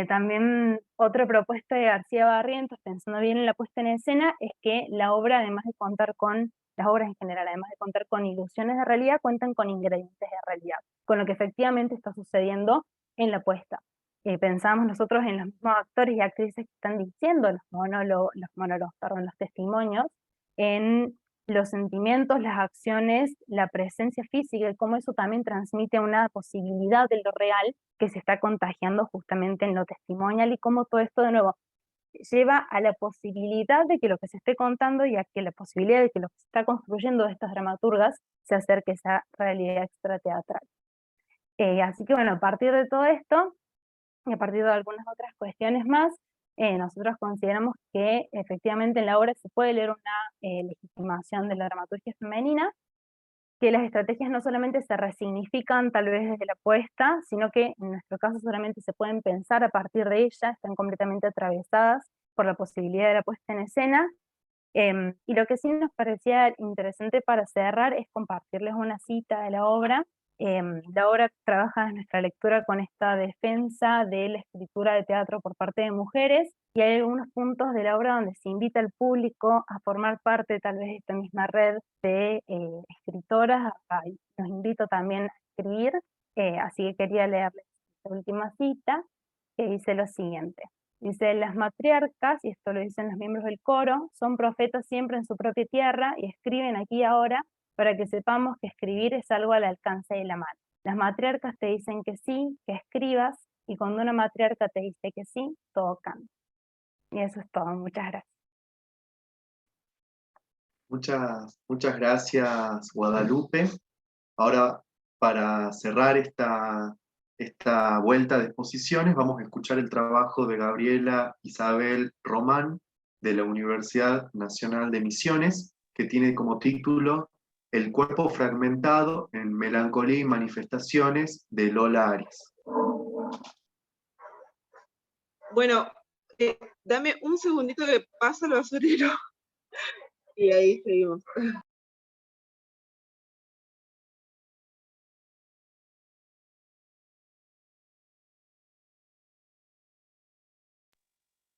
También otra propuesta de García Barrientos, pensando bien en la puesta en escena, es que la obra, además de contar con, las obras en general, además de contar con ilusiones de realidad, cuentan con ingredientes de realidad, con lo que efectivamente está sucediendo en la puesta. Pensamos nosotros en los mismos actores y actrices que están diciendo los testimonios, en los sentimientos, las acciones, la presencia física, y cómo eso también transmite una posibilidad de lo real que se está contagiando justamente en lo testimonial, y cómo todo esto de nuevo lleva a la posibilidad de que lo que se esté contando y a que la posibilidad de que lo que se está construyendo de estas dramaturgas se acerque a esa realidad extrateatral. Así que bueno, a partir de todo esto, y a partir de algunas otras cuestiones más, nosotros consideramos que efectivamente en la obra se puede leer una legitimación de la dramaturgia femenina, que las estrategias no solamente se resignifican tal vez desde la puesta, sino que en nuestro caso solamente se pueden pensar a partir de ella, están completamente atravesadas por la posibilidad de la puesta en escena. Y lo que sí nos parecía interesante para cerrar es compartirles una cita de la obra, La obra trabaja en nuestra lectura con esta defensa de la escritura de teatro por parte de mujeres, y hay algunos puntos de la obra donde se invita al público a formar parte tal vez de esta misma red de escritoras. Los invito también a escribir, así que quería leerles esta última cita, que dice lo siguiente. Dice: las matriarcas, y esto lo dicen los miembros del coro, son profetas siempre en su propia tierra y escriben aquí y ahora para que sepamos que escribir es algo al alcance de la mano. Las matriarcas te dicen que sí, que escribas, y cuando una matriarca te dice que sí, todo cambia. Y eso es todo. Muchas gracias. Muchas gracias, Guadalupe. Ahora, para cerrar esta vuelta de exposiciones, vamos a escuchar el trabajo de Gabriela Isabel Román, de la Universidad Nacional de Misiones, que tiene como título El cuerpo fragmentado en melancolía y manifestaciones, de Lola Arias. Bueno, dame un segundito que pasa el basurero y ahí seguimos.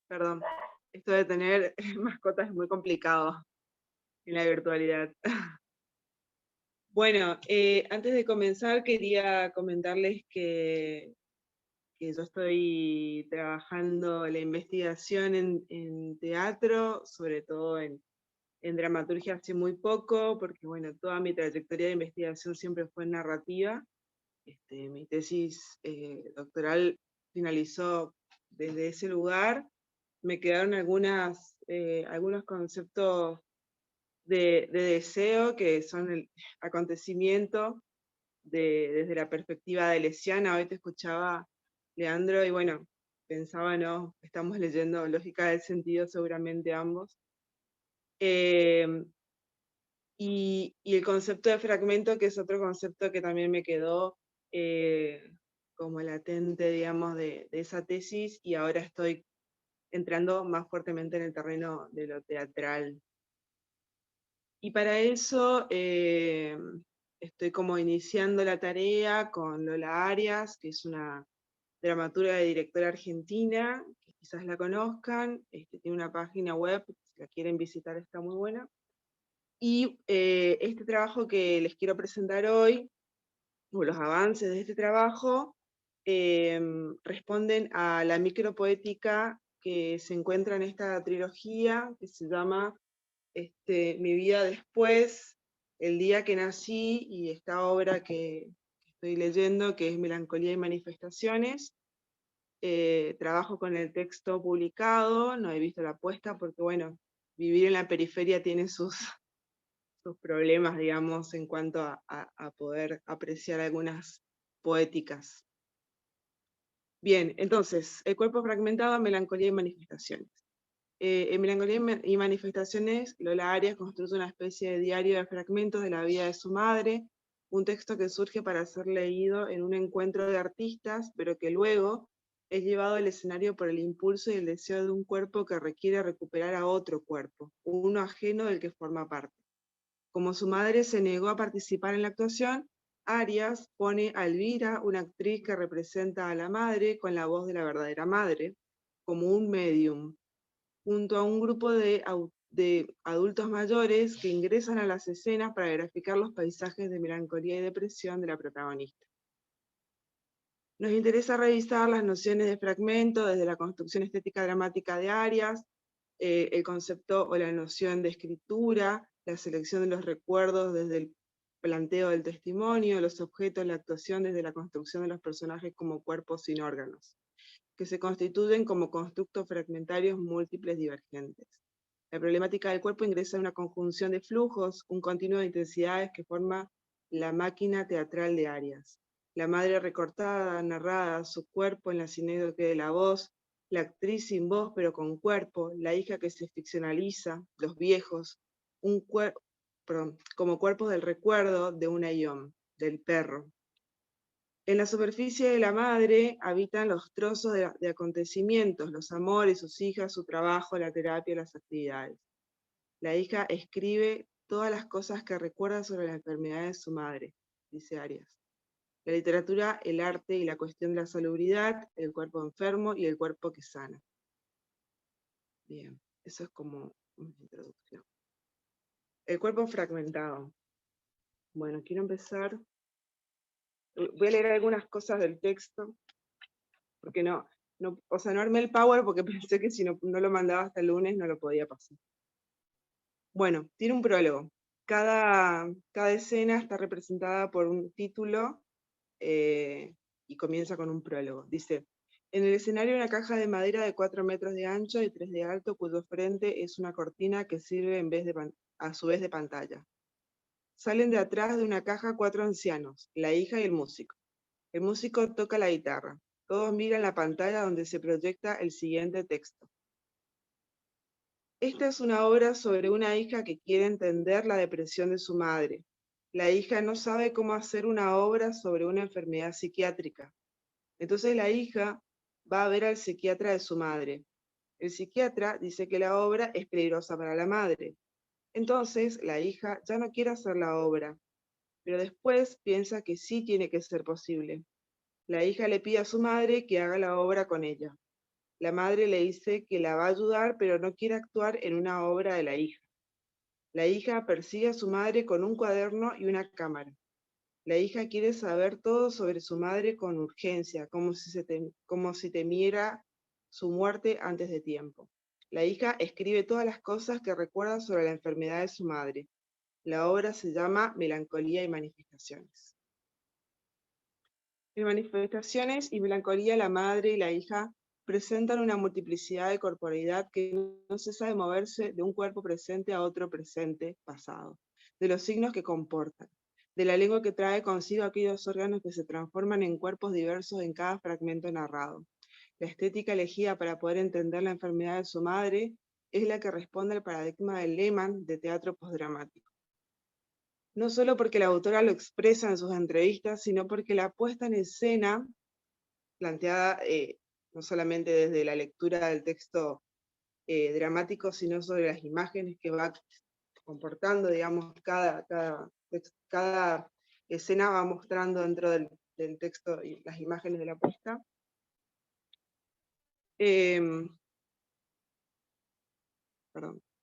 Perdón, esto de tener mascotas es muy complicado en la virtualidad. Bueno, antes de comenzar quería comentarles que yo estoy trabajando la investigación en teatro, sobre todo en dramaturgia hace muy poco, porque bueno, toda mi trayectoria de investigación siempre fue en narrativa. Mi tesis doctoral finalizó desde ese lugar. Me quedaron algunos conceptos de deseo, que son el acontecimiento desde la perspectiva de Lesiana. Hoy te escuchaba, Leandro, y bueno, pensaba, ¿no? Estamos leyendo Lógica del Sentido seguramente ambos. Y el concepto de fragmento, que es otro concepto que también me quedó como latente, digamos, de esa tesis, y ahora estoy entrando más fuertemente en el terreno de lo teatral. Y para eso estoy como iniciando la tarea con Lola Arias, que es una dramaturga y directora argentina, que quizás la conozcan. Tiene una página web, si la quieren visitar está muy buena. Y este trabajo que les quiero presentar hoy, o los avances de este trabajo, responden a la micropoética que se encuentra en esta trilogía, que se llama Mi vida después, El día que nací, y esta obra que estoy leyendo, que es Melancolía y manifestaciones. Trabajo con el texto publicado, no he visto la puesta porque, bueno, vivir en la periferia tiene sus problemas, digamos, en cuanto a poder apreciar algunas poéticas. Bien, entonces, el cuerpo fragmentado, melancolía y manifestaciones. En Melancolía y manifestaciones, Lola Arias construye una especie de diario de fragmentos de la vida de su madre, un texto que surge para ser leído en un encuentro de artistas, pero que luego es llevado al escenario por el impulso y el deseo de un cuerpo que requiere recuperar a otro cuerpo, uno ajeno del que forma parte. Como su madre se negó a participar en la actuación, Arias pone a Elvira, una actriz que representa a la madre con la voz de la verdadera madre, como un medium, junto a un grupo de adultos mayores que ingresan a las escenas para graficar los paisajes de melancolía y depresión de la protagonista. Nos interesa revisar las nociones de fragmento desde la construcción estética dramática de Arias, el concepto o la noción de escritura, la selección de los recuerdos desde el planteo del testimonio, los objetos, la actuación desde la construcción de los personajes como cuerpos sin órganos, que se constituyen como constructos fragmentarios múltiples divergentes. La problemática del cuerpo ingresa en una conjunción de flujos, un continuo de intensidades que forma la máquina teatral de Arias. La madre recortada, narrada, su cuerpo en la sinécdoque de la voz, la actriz sin voz pero con cuerpo, la hija que se ficcionaliza, los viejos, como cuerpos del recuerdo de un ayón, del perro. En la superficie de la madre habitan los trozos de acontecimientos, los amores, sus hijas, su trabajo, la terapia, las actividades. La hija escribe todas las cosas que recuerda sobre la enfermedad de su madre, dice Arias. La literatura, el arte y la cuestión de la salubridad, el cuerpo enfermo y el cuerpo que sana. Bien, eso es como una introducción. El cuerpo fragmentado. Bueno, quiero empezar. Voy a leer algunas cosas del texto, porque o sea, no armé el Power porque pensé que si no lo mandaba hasta el lunes no lo podía pasar. Bueno, tiene un prólogo. Cada escena está representada por un título y comienza con un prólogo. Dice, en el escenario una caja de madera de 4 metros de ancho y 3 de alto, cuyo frente es una cortina que sirve a su vez de pantalla. Salen de atrás de una caja 4 ancianos, la hija y el músico. El músico toca la guitarra. Todos miran la pantalla donde se proyecta el siguiente texto. Esta es una obra sobre una hija que quiere entender la depresión de su madre. La hija no sabe cómo hacer una obra sobre una enfermedad psiquiátrica. Entonces la hija va a ver al psiquiatra de su madre. El psiquiatra dice que la obra es peligrosa para la madre. Entonces la hija ya no quiere hacer la obra, pero después piensa que sí tiene que ser posible. La hija le pide a su madre que haga la obra con ella. La madre le dice que la va a ayudar, pero no quiere actuar en una obra de la hija. La hija persigue a su madre con un cuaderno y una cámara. La hija quiere saber todo sobre su madre con urgencia, como si temiera su muerte antes de tiempo. La hija escribe todas las cosas que recuerda sobre la enfermedad de su madre. La obra se llama Melancolía y Manifestaciones. En Manifestaciones y Melancolía, la madre y la hija presentan una multiplicidad de corporeidad que no cesa de moverse de un cuerpo presente a otro presente pasado, de los signos que comportan, de la lengua que trae consigo aquellos órganos que se transforman en cuerpos diversos en cada fragmento narrado. La estética elegida para poder entender la enfermedad de su madre es la que responde al paradigma de Lehmann de teatro postdramático. No solo porque la autora lo expresa en sus entrevistas, sino porque la puesta en escena, planteada no solamente desde la lectura del texto dramático, sino sobre las imágenes que va comportando, digamos, cada escena va mostrando dentro del texto y las imágenes de la puesta.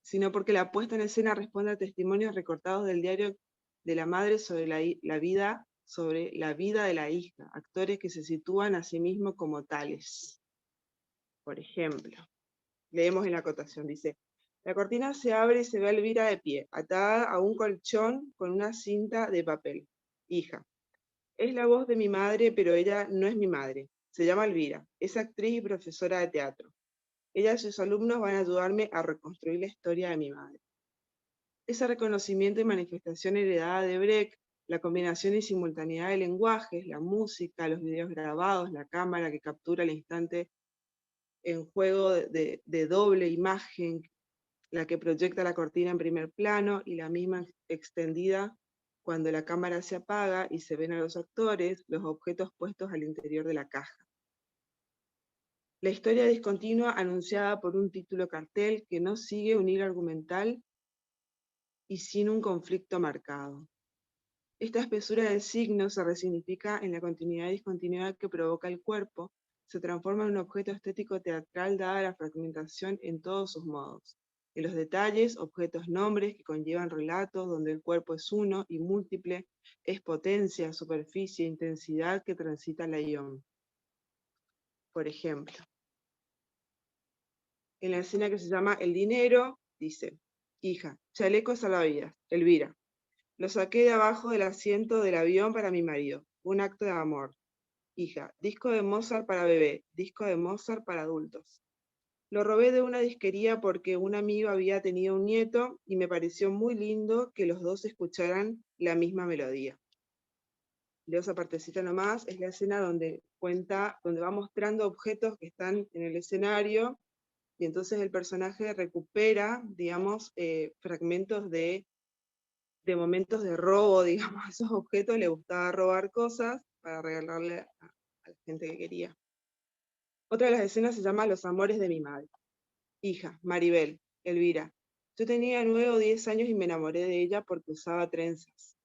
Sino porque la puesta en escena responde a testimonios recortados del diario de la madre sobre la vida de la hija, actores que se sitúan a sí mismos como tales. Por ejemplo, leemos en la acotación, dice, la cortina se abre y se ve a Elvira de pie, atada a un colchón con una cinta de papel. Hija, es la voz de mi madre, pero ella no es mi madre. Se llama Elvira, es actriz y profesora de teatro. Ella y sus alumnos van a ayudarme a reconstruir la historia de mi madre. Ese reconocimiento y manifestación heredada de Brecht, la combinación y simultaneidad de lenguajes, la música, los videos grabados, la cámara que captura el instante en juego de doble imagen, la que proyecta la cortina en primer plano y la misma extendida cuando la cámara se apaga y se ven a los actores, los objetos puestos al interior de la caja. La historia discontinua anunciada por un título cartel que no sigue un hilo argumental y sin un conflicto marcado. Esta espesura de signos se resignifica en la continuidad y discontinuidad que provoca el cuerpo, se transforma en un objeto estético teatral dada la fragmentación en todos sus modos. En los detalles, objetos nombres que conllevan relatos donde el cuerpo es uno y múltiple, es potencia, superficie, intensidad que transita la ión. Por ejemplo, en la escena que se llama El dinero, dice, hija, chaleco salvavidas, Elvira. Lo saqué de abajo del asiento del avión para mi marido, un acto de amor. Hija, disco de Mozart para bebé, disco de Mozart para adultos. Lo robé de una disquería porque un amigo había tenido un nieto y me pareció muy lindo que los dos escucharan la misma melodía. Leo esa partecita nomás, es la escena donde va mostrando objetos que están en el escenario y entonces el personaje recupera, digamos, fragmentos de momentos de robo, digamos, a esos objetos. Le gustaba robar cosas para regalarle a la gente que quería. Otra de las escenas se llama Los amores de mi madre. Hija, Maribel, Elvira. Yo tenía 9 o 10 años y me enamoré de ella porque usaba trenzas.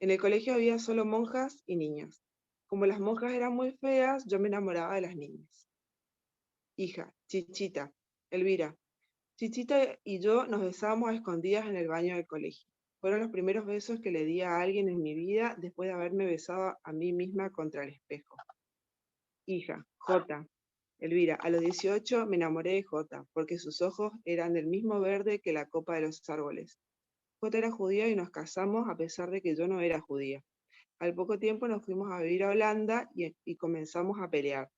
En el colegio había solo monjas y niñas. Como las monjas eran muy feas, yo me enamoraba de las niñas. Hija, Chichita, Elvira. Chichita y yo nos besábamos a escondidas en el baño del colegio. Fueron los primeros besos que le di a alguien en mi vida después de haberme besado a mí misma contra el espejo. Hija, Jota, Elvira, a los 18 me enamoré de Jota, porque sus ojos eran del mismo verde que la copa de los árboles. Jota era judía y nos casamos a pesar de que yo no era judía. Al poco tiempo nos fuimos a vivir a Holanda y comenzamos a pelear.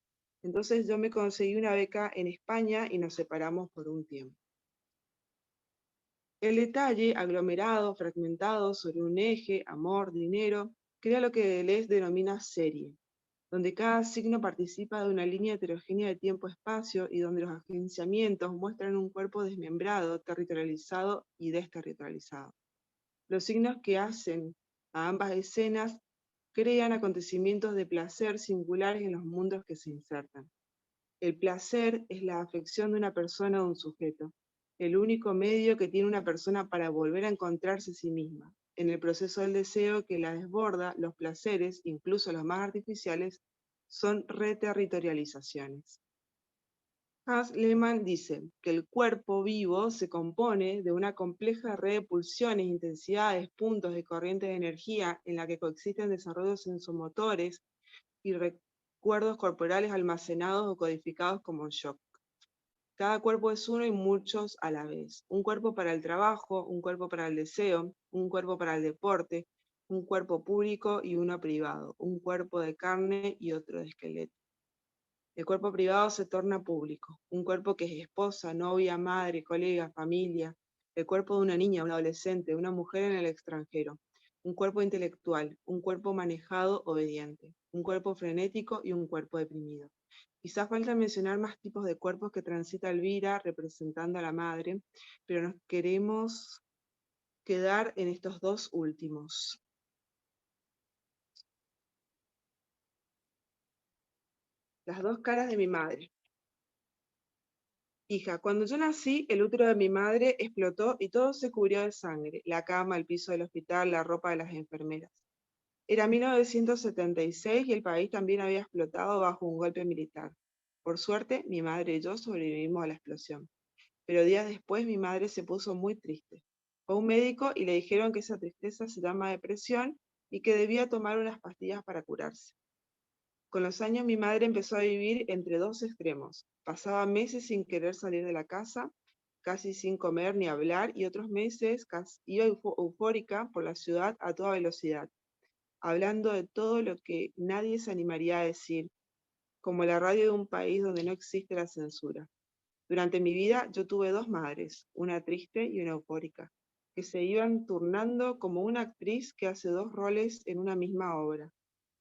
Entonces yo me conseguí una beca en España y nos separamos por un tiempo. El detalle, aglomerado, fragmentado sobre un eje, amor, dinero, crea lo que Deleuze denomina serie, donde cada signo participa de una línea heterogénea de tiempo-espacio y donde los agenciamientos muestran un cuerpo desmembrado, territorializado y desterritorializado. Los signos que hacen a ambas escenas crean acontecimientos de placer singulares en los mundos que se insertan. El placer es la afección de una persona o de un sujeto, el único medio que tiene una persona para volver a encontrarse a sí misma. En el proceso del deseo que la desborda, los placeres, incluso los más artificiales, son reterritorializaciones. Hans Lehmann dice que el cuerpo vivo se compone de una compleja red de pulsiones, intensidades, puntos de corriente de energía en la que coexisten desarrollos sensomotores y recuerdos corporales almacenados o codificados como shock. Cada cuerpo es uno y muchos a la vez. Un cuerpo para el trabajo, un cuerpo para el deseo, un cuerpo para el deporte, un cuerpo público y uno privado, un cuerpo de carne y otro de esqueleto. El cuerpo privado se torna público, un cuerpo que es esposa, novia, madre, colega, familia, el cuerpo de una niña, un adolescente, una mujer en el extranjero, un cuerpo intelectual, un cuerpo manejado, obediente, un cuerpo frenético y un cuerpo deprimido. Quizás falta mencionar más tipos de cuerpos que transita Elvira representando a la madre, pero nos queremos quedar en estos dos últimos. Las dos caras de mi madre. Hija, cuando yo nací, el útero de mi madre explotó y todo se cubrió de sangre, la cama, el piso del hospital, la ropa de las enfermeras. Era 1976 y el país también había explotado bajo un golpe militar. Por suerte, mi madre y yo sobrevivimos a la explosión. Pero días después mi madre se puso muy triste. Fue a un médico y le dijeron que esa tristeza se llama depresión y que debía tomar unas pastillas para curarse. Con los años mi madre empezó a vivir entre dos extremos. Pasaba meses sin querer salir de la casa, casi sin comer ni hablar, y otros meses iba eufórica por la ciudad a toda velocidad, hablando de todo lo que nadie se animaría a decir, como la radio de un país donde no existe la censura. Durante mi vida yo tuve dos madres, una triste y una eufórica, que se iban turnando como una actriz que hace dos roles en una misma obra.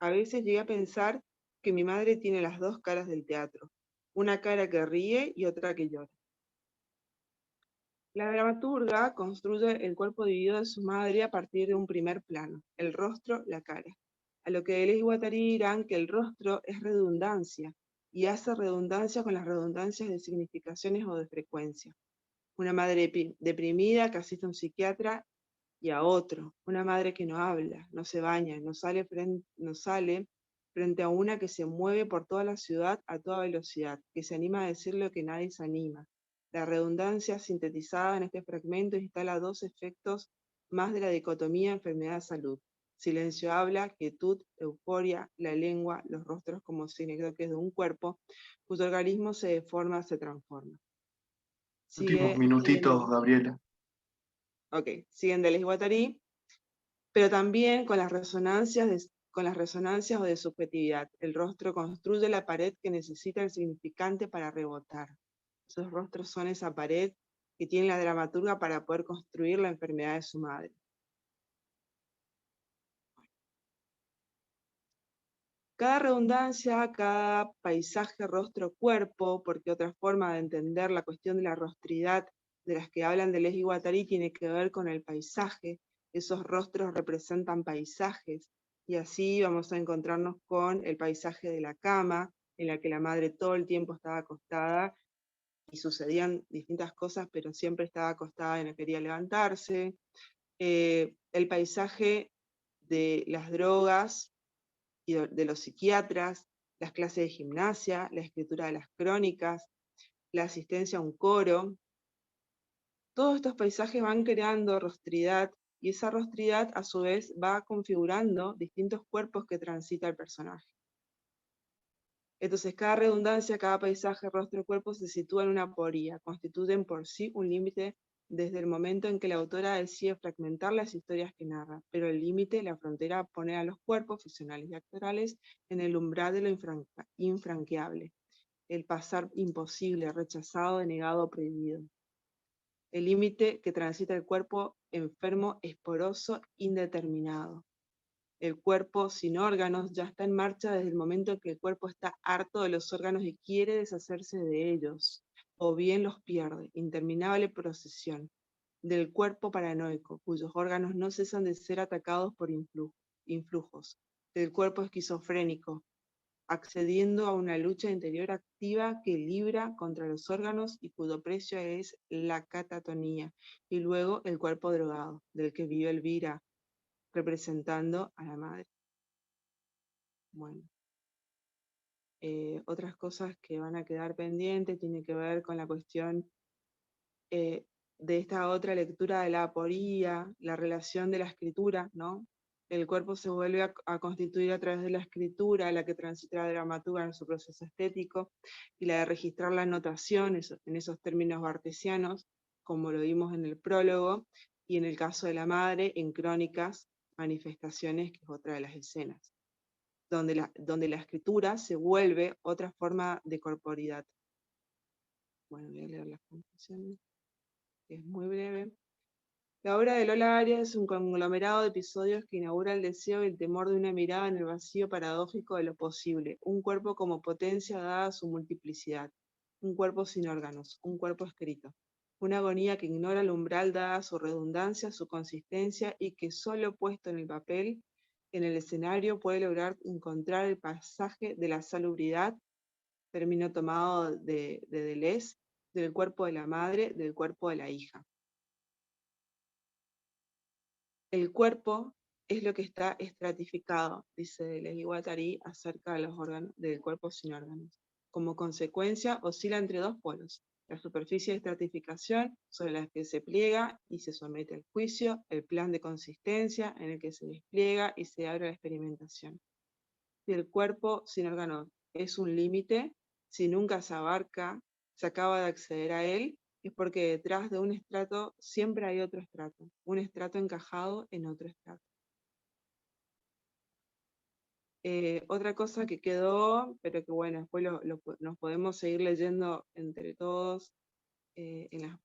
A veces llegué a pensar que mi madre tiene las dos caras del teatro, una cara que ríe y otra que llora. La dramaturga construye el cuerpo dividido de su madre a partir de un primer plano, el rostro, la cara. A lo que Deleuze y Guattari dirán que el rostro es redundancia, y hace redundancia con las redundancias de significaciones o de frecuencia. Una madre deprimida que asiste a un psiquiatra y a otro, una madre que no habla, no se baña, no sale frente a una que se mueve por toda la ciudad a toda velocidad, que se anima a decir lo que nadie se anima. La redundancia sintetizada en este fragmento instala dos efectos más de la dicotomía enfermedad-salud. Silencio habla, quietud, euforia, la lengua, los rostros como sinécdoques de un cuerpo, cuyo organismo se deforma, se transforma. Últimos minutitos, Gabriela. Ok, siguen Deleuze y Guattari, pero también con las resonancias o de subjetividad. El rostro construye la pared que necesita el significante para rebotar. Esos rostros son esa pared que tiene la dramaturga para poder construir la enfermedad de su madre. Cada redundancia, cada paisaje, rostro, cuerpo, porque otra forma de entender la cuestión de la rostridad de las que hablan Deleuze y Guattari tiene que ver con el paisaje. Esos rostros representan paisajes, y así vamos a encontrarnos con el paisaje de la cama, en la que la madre todo el tiempo estaba acostada, y sucedían distintas cosas, pero siempre estaba acostada y no quería levantarse. El paisaje de las drogas y de los psiquiatras, las clases de gimnasia, la escritura de las crónicas, la asistencia a un coro. Todos estos paisajes van creando rostridad, y esa rostridad a su vez va configurando distintos cuerpos que transita el personaje. Entonces cada redundancia, cada paisaje, rostro, cuerpo se sitúa en una aporía, constituyen por sí un límite desde el momento en que la autora decide fragmentar las historias que narra, pero el límite, la frontera, pone a los cuerpos ficcionales y actorales en el umbral de lo infranqueable, el pasar imposible, rechazado, denegado, prohibido. El límite que transita el cuerpo enfermo, esporoso, indeterminado. El cuerpo sin órganos ya está en marcha desde el momento en que el cuerpo está harto de los órganos y quiere deshacerse de ellos, o bien los pierde, interminable procesión, del cuerpo paranoico, cuyos órganos no cesan de ser atacados por influjos, del cuerpo esquizofrénico, accediendo a una lucha interior activa que libra contra los órganos y cuyo precio es la catatonía, y luego el cuerpo drogado, del que vive Elvira, representando a la madre. Bueno, otras cosas que van a quedar pendientes tienen que ver con la cuestión de esta otra lectura de la aporía, la relación de la escritura, ¿no? El cuerpo se vuelve a constituir a través de la escritura, la que transita la dramaturga en su proceso estético, y la de registrar la notación en esos términos bartesianos, como lo vimos en el prólogo, y en el caso de la madre, en crónicas, manifestaciones, que es otra de las escenas, donde la escritura se vuelve otra forma de corporidad. Bueno, voy a leer las conclusiones, que es muy breve. La obra de Lola Arias es un conglomerado de episodios que inaugura el deseo y el temor de una mirada en el vacío paradójico de lo posible, un cuerpo como potencia dada su multiplicidad, un cuerpo sin órganos, un cuerpo escrito, una agonía que ignora el umbral dada su redundancia, su consistencia, y que solo puesto en el papel, en el escenario, puede lograr encontrar el pasaje de la salubridad, término tomado de Deleuze, del cuerpo de la madre, del cuerpo de la hija. El cuerpo es lo que está estratificado, dice Deleuze y Guattari acerca de los órganos, del cuerpo sin órganos. Como consecuencia, oscila entre dos polos: la superficie de estratificación, sobre la que se pliega y se somete al juicio, el plan de consistencia, en el que se despliega y se abre a la experimentación. Si el cuerpo sin órganos es un límite, si nunca se abarca, se acaba de acceder a él, es porque detrás de un estrato siempre hay otro estrato, un estrato encajado en otro estrato. Otra cosa que quedó, pero que bueno, después nos podemos seguir leyendo entre todos en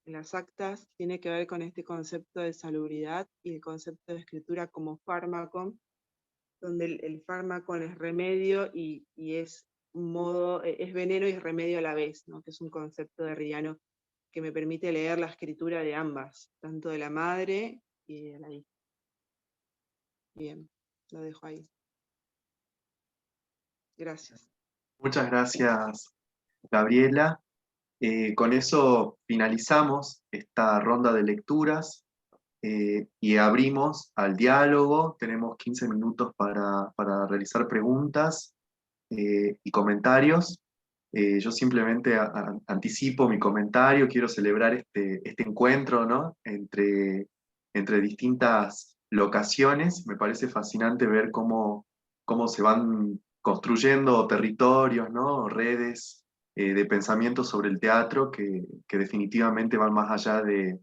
las actas, tiene que ver con este concepto de salubridad y el concepto de escritura como fármaco, donde el fármaco es remedio y es un modo, es veneno y remedio a la vez, ¿no? Que es un concepto derridiano que me permite leer la escritura de ambas, tanto de la madre y de la hija. Bien, lo dejo ahí. Gracias. Muchas gracias, Gabriela. Con eso finalizamos esta ronda de lecturas y abrimos al diálogo. Tenemos 15 minutos para realizar preguntas y comentarios. Yo simplemente anticipo mi comentario, quiero celebrar este encuentro, ¿no? entre distintas locaciones. Me parece fascinante ver cómo se van construyendo territorios, ¿no? Redes de pensamiento sobre el teatro que definitivamente van más allá de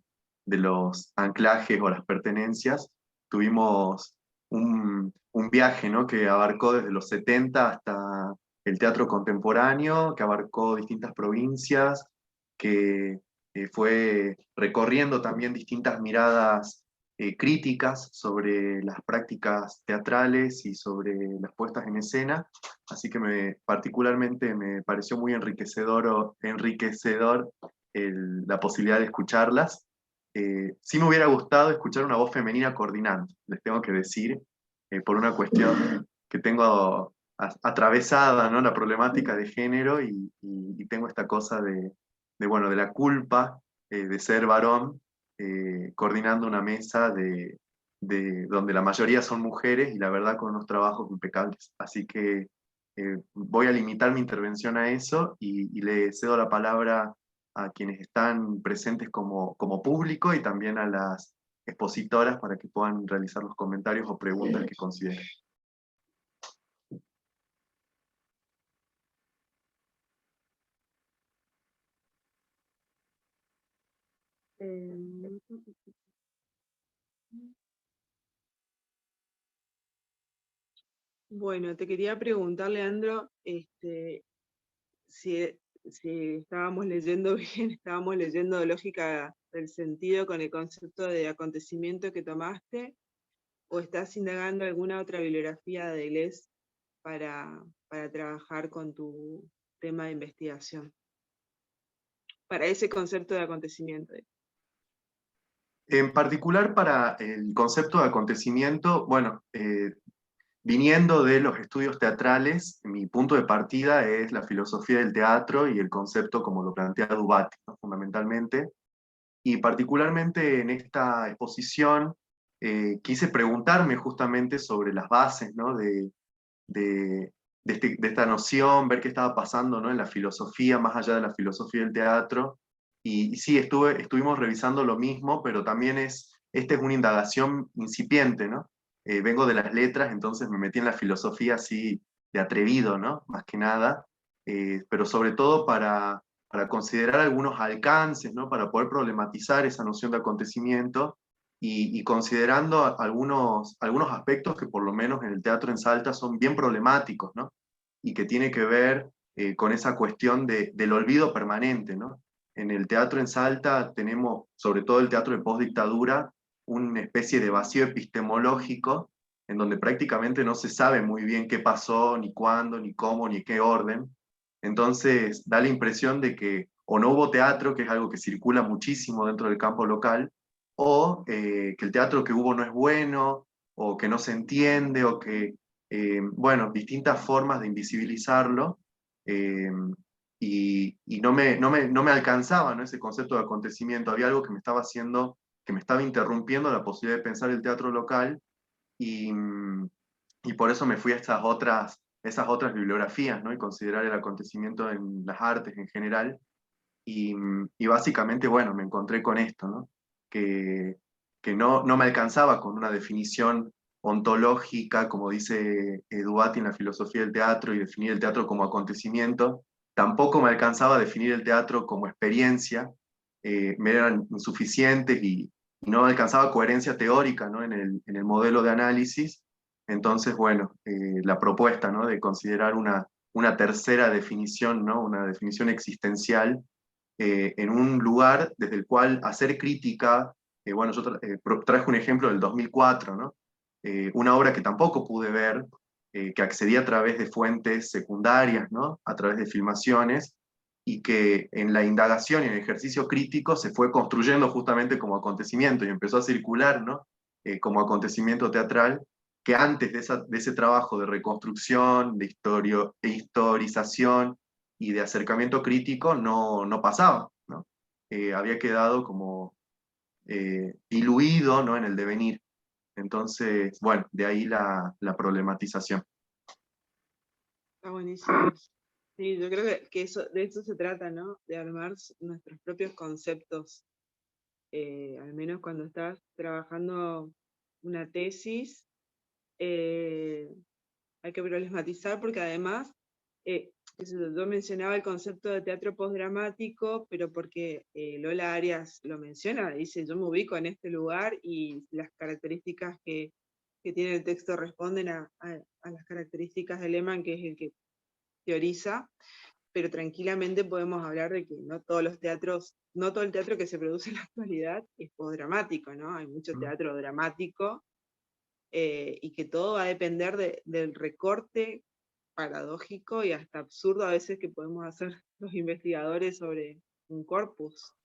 los anclajes o las pertenencias. Tuvimos un viaje, ¿no? Que abarcó desde los 70 hasta el teatro contemporáneo, que abarcó distintas provincias, que fue recorriendo también distintas miradas críticas sobre las prácticas teatrales y sobre las puestas en escena, así que particularmente me pareció muy enriquecedor la posibilidad de escucharlas. Sí me hubiera gustado escuchar una voz femenina coordinando, les tengo que decir, por una cuestión que tengo atravesada, ¿no? La problemática de género y tengo esta cosa de la culpa de ser varón coordinando una mesa de donde la mayoría son mujeres y la verdad con unos trabajos impecables. Así que voy a limitar mi intervención a eso y le cedo la palabra a quienes están presentes como público y también a las expositoras para que puedan realizar los comentarios o preguntas que consideren. Bueno, te quería preguntar, Leandro, si estábamos leyendo bien, estábamos leyendo lógica del sentido con el concepto de acontecimiento que tomaste, o estás indagando alguna otra bibliografía de Deleuze para trabajar con tu tema de investigación, para ese concepto de acontecimiento. En particular para el concepto de acontecimiento, bueno, viniendo de los estudios teatrales, mi punto de partida es la filosofía del teatro y el concepto como lo plantea Dubati, ¿no? Fundamentalmente. Y particularmente en esta exposición quise preguntarme justamente sobre las bases, ¿no? de esta noción, ver qué estaba pasando, ¿no? En la filosofía, más allá de la filosofía del teatro. Y sí, estuvimos revisando lo mismo, pero también esta es una indagación incipiente, ¿no? Vengo de las letras, entonces me metí en la filosofía así de atrevido, ¿no? Más que nada, pero sobre todo para considerar algunos alcances, ¿no? Para poder problematizar esa noción de acontecimiento y considerando algunos aspectos que por lo menos en el teatro en Salta son bien problemáticos, ¿no? Y que tiene que ver con esa cuestión del olvido permanente, ¿no? En el teatro en Salta tenemos, sobre todo el teatro de postdictadura, una especie de vacío epistemológico en donde prácticamente no se sabe muy bien qué pasó, ni cuándo, ni cómo, ni qué orden. Entonces da la impresión de que o no hubo teatro, que es algo que circula muchísimo dentro del campo local, o que el teatro que hubo no es bueno, o que no se entiende, o que, bueno, distintas formas de invisibilizarlo, y no me alcanzaba, ¿no? Ese concepto de acontecimiento. Había algo que me estaba haciendo, que me estaba interrumpiendo la posibilidad de pensar el teatro local, y, y por eso me fui a esas otras bibliografías, ¿no? Y considerar el acontecimiento en las artes en general. Y básicamente, bueno, me encontré con esto, ¿no? Que no me alcanzaba con una definición ontológica, como dice Dubati en la filosofía del teatro, y definir el teatro como acontecimiento. Tampoco me alcanzaba a definir el teatro como experiencia, me eran insuficientes y no alcanzaba coherencia teórica, ¿no? En el modelo de análisis. Entonces, bueno, la propuesta, ¿no? De considerar una tercera definición, ¿no? Una definición existencial, en un lugar desde el cual hacer crítica. Bueno, yo traje un ejemplo del 2004, ¿no? Una obra que tampoco pude ver, que accedí a través de fuentes secundarias, ¿no? A través de filmaciones, y que en la indagación y en el ejercicio crítico se fue construyendo justamente como acontecimiento y empezó a circular, ¿no? Como acontecimiento teatral, que antes de ese trabajo de reconstrucción, de historización y de acercamiento crítico no pasaba, ¿no? Había quedado como diluido, ¿no? En el devenir. Entonces, bueno, de ahí la problematización. Está buenísimo. Sí, yo creo que de eso se trata, ¿no? De armar nuestros propios conceptos. Al menos cuando estás trabajando una tesis, hay que problematizar porque además, yo mencionaba el concepto de teatro postdramático, pero porque Lola Arias lo menciona, dice, yo me ubico en este lugar y las características que tiene el texto responden a las características de Lehmann, que es el que teoriza, pero tranquilamente podemos hablar de que no todos los teatros, no todo el teatro que se produce en la actualidad es postdramático, ¿no? Hay mucho teatro dramático, y que todo va a depender del recorte paradójico y hasta absurdo a veces que podemos hacer los investigadores sobre un corpus.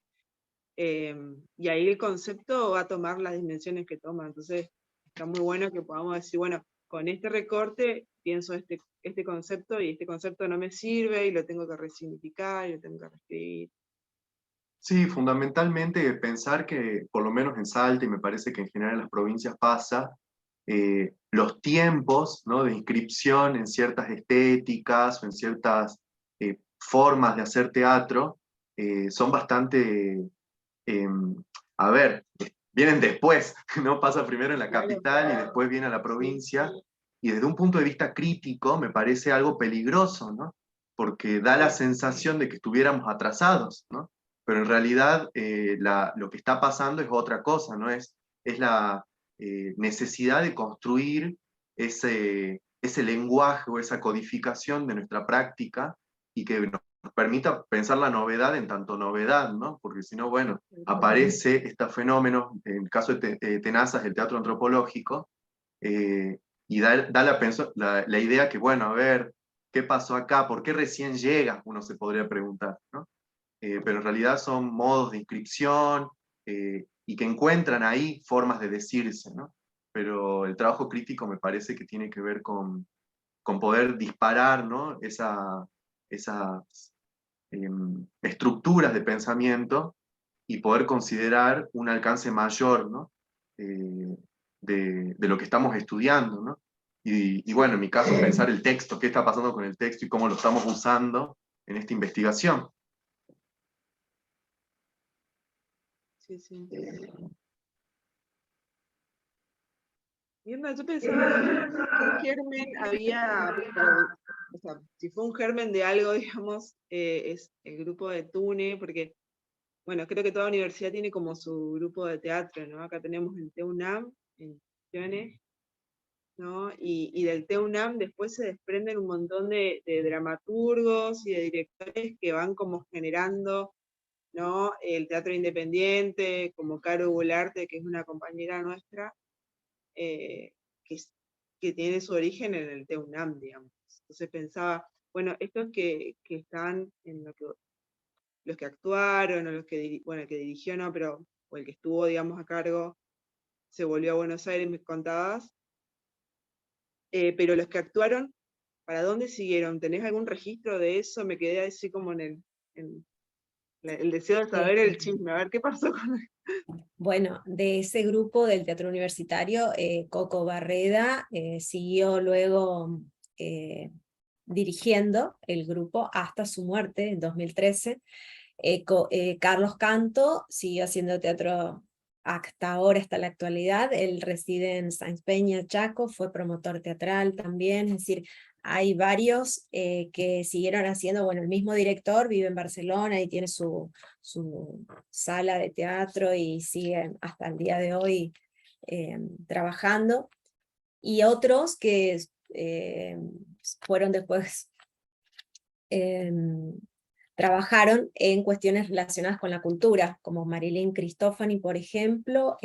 Y ahí el concepto va a tomar las dimensiones que toma. Entonces está muy bueno que podamos decir, bueno, con este recorte pienso este concepto y este concepto no me sirve y lo tengo que resignificar y lo tengo que reescribir. Sí, fundamentalmente pensar que, por lo menos en Salta, y me parece que en general en las provincias pasa, los tiempos, ¿no?, de inscripción en ciertas estéticas o en ciertas formas de hacer teatro son bastante, a ver, vienen después, ¿no? Pasa primero en la capital y después viene a la provincia, y desde un punto de vista crítico me parece algo peligroso, ¿no? Porque da la sensación de que estuviéramos atrasados, ¿no? Pero en realidad lo que está pasando es otra cosa, ¿no? Es la necesidad de construir ese lenguaje o esa codificación de nuestra práctica y que nos permita pensar la novedad en tanto novedad, ¿no? Porque si no, bueno, aparece este fenómeno, en el caso de Tenazas, el teatro antropológico, y da la idea que, bueno, a ver, ¿qué pasó acá? ¿Por qué recién llega? Uno se podría preguntar, ¿no? Pero en realidad son modos de inscripción y que encuentran ahí formas de decirse, ¿no? Pero el trabajo crítico me parece que tiene que ver con poder disparar, ¿no?, esas estructuras de pensamiento y poder considerar un alcance mayor, ¿no?, de lo que estamos estudiando, ¿no? Y bueno, en mi caso, pensar el texto, qué está pasando con el texto y cómo lo estamos usando en esta investigación. Sí, sí. Mirna, yo pensaba qué germen había, o sea, si fue un germen de algo, digamos, es el grupo de Tune, porque, bueno, creo que toda universidad tiene como su grupo de teatro, ¿no? Acá tenemos el TUNAM, en Misiones, ¿no? Y del TUNAM después se desprenden un montón de dramaturgos y de directores que van como generando, ¿no?, el teatro independiente, como Caro Goularte, que es una compañera nuestra, que, que tiene su origen en el TUNAM, digamos. Entonces pensaba, bueno, estos que están en los que actuaron, o los que, bueno, el que dirigió no, pero, o el que estuvo, digamos, a cargo, se volvió a Buenos Aires, me contabas, pero los que actuaron, ¿para dónde siguieron? ¿Tenés algún registro de eso? Me quedé así como en el deseo de saber el chisme, a ver qué pasó con él. Bueno, de ese grupo del teatro universitario, Coco Barreda siguió luego dirigiendo el grupo hasta su muerte en 2013. Carlos Canto siguió haciendo teatro hasta ahora, hasta la actualidad. Él reside en Sáenz Peña, Chaco, fue promotor teatral también, es decir, hay varios que siguieron haciendo, bueno, el mismo director vive en Barcelona y tiene su sala de teatro y sigue hasta el día de hoy trabajando, y otros que fueron después trabajaron en cuestiones relacionadas con la cultura, como Marilyn Cristofani, por ejemplo,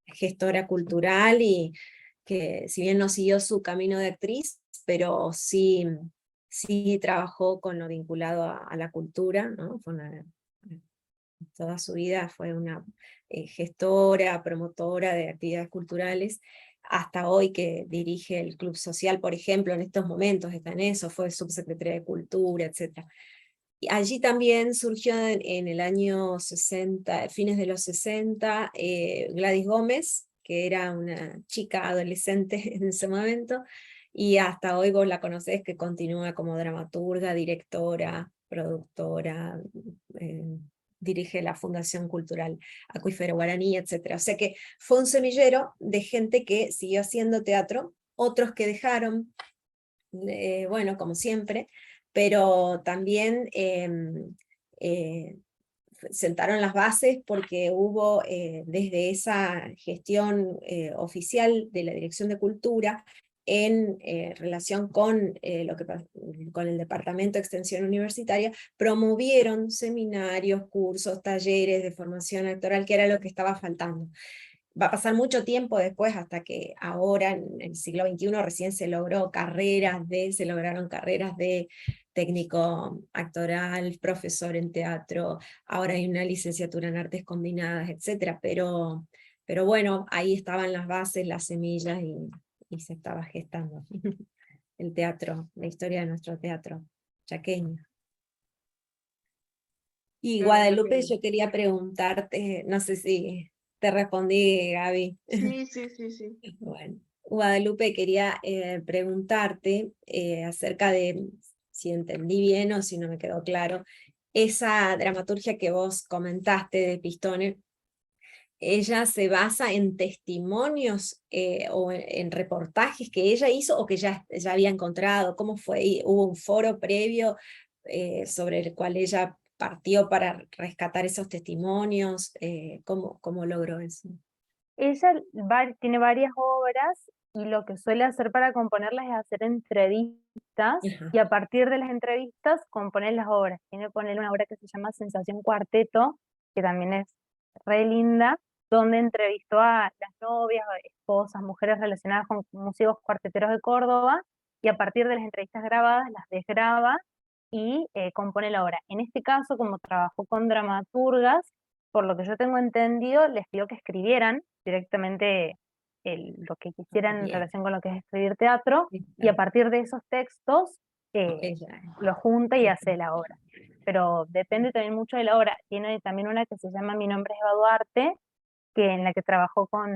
gestora cultural, y que si bien no siguió su camino de actriz, pero sí trabajó con lo vinculado a la cultura, ¿no? Toda su vida fue una gestora, promotora de actividades culturales, hasta hoy que dirige el Club Social, por ejemplo, en estos momentos está en eso, fue subsecretaria de Cultura, etc. Y allí también surgió en el año 60, fines de los 60, Gladys Gómez, que era una chica adolescente en ese momento, y hasta hoy vos la conocés, que continúa como dramaturga, directora, productora, dirige la Fundación Cultural Acuífero Guaraní, etc. O sea que fue un semillero de gente que siguió haciendo teatro, otros que dejaron, bueno, como siempre, pero también sentaron las bases porque hubo desde esa gestión oficial de la Dirección de Cultura en relación con el Departamento de Extensión Universitaria, promovieron seminarios, cursos, talleres de formación actoral, que era lo que estaba faltando. Va a pasar mucho tiempo después hasta que ahora, en el siglo XXI, recién se lograron carreras de técnico actoral, profesor en teatro, ahora hay una licenciatura en artes combinadas, etc. Pero bueno, ahí estaban las bases, las semillas, y se estaba gestando el teatro, la historia de nuestro teatro chaqueño. Y Claro, Guadalupe, también. yo quería preguntarte, no sé si te respondí, Gaby. Sí, sí, sí, sí. Bueno, Guadalupe, quería preguntarte acerca de, si entendí bien o si no me quedó claro, esa dramaturgia que vos comentaste de Pistone, ¿ella se basa en testimonios o en reportajes que ella hizo o que ya había encontrado? ¿Cómo fue? ¿Hubo un foro previo sobre el cual ella partió para rescatar esos testimonios? ¿Cómo logró eso? Ella tiene varias obras y lo que suele hacer para componerlas es hacer entrevistas Ajá. y a partir de las entrevistas componer las obras. Tiene poner una obra que se llama Sensación Cuarteto, que también es re linda, donde entrevistó a las novias, esposas, mujeres relacionadas con músicos cuarteteros de Córdoba y a partir de las entrevistas grabadas las desgraba y compone la obra. En este caso, como trabajó con dramaturgas, por lo que yo tengo entendido, les pidió que escribieran directamente lo que quisieran en Bien. relación con lo que es escribir teatro, y a partir de esos textos Ella. lo junta y hace la obra. Pero depende también mucho de la obra. Tiene también una que se llama Mi nombre es Eva Duarte, en la que trabajó con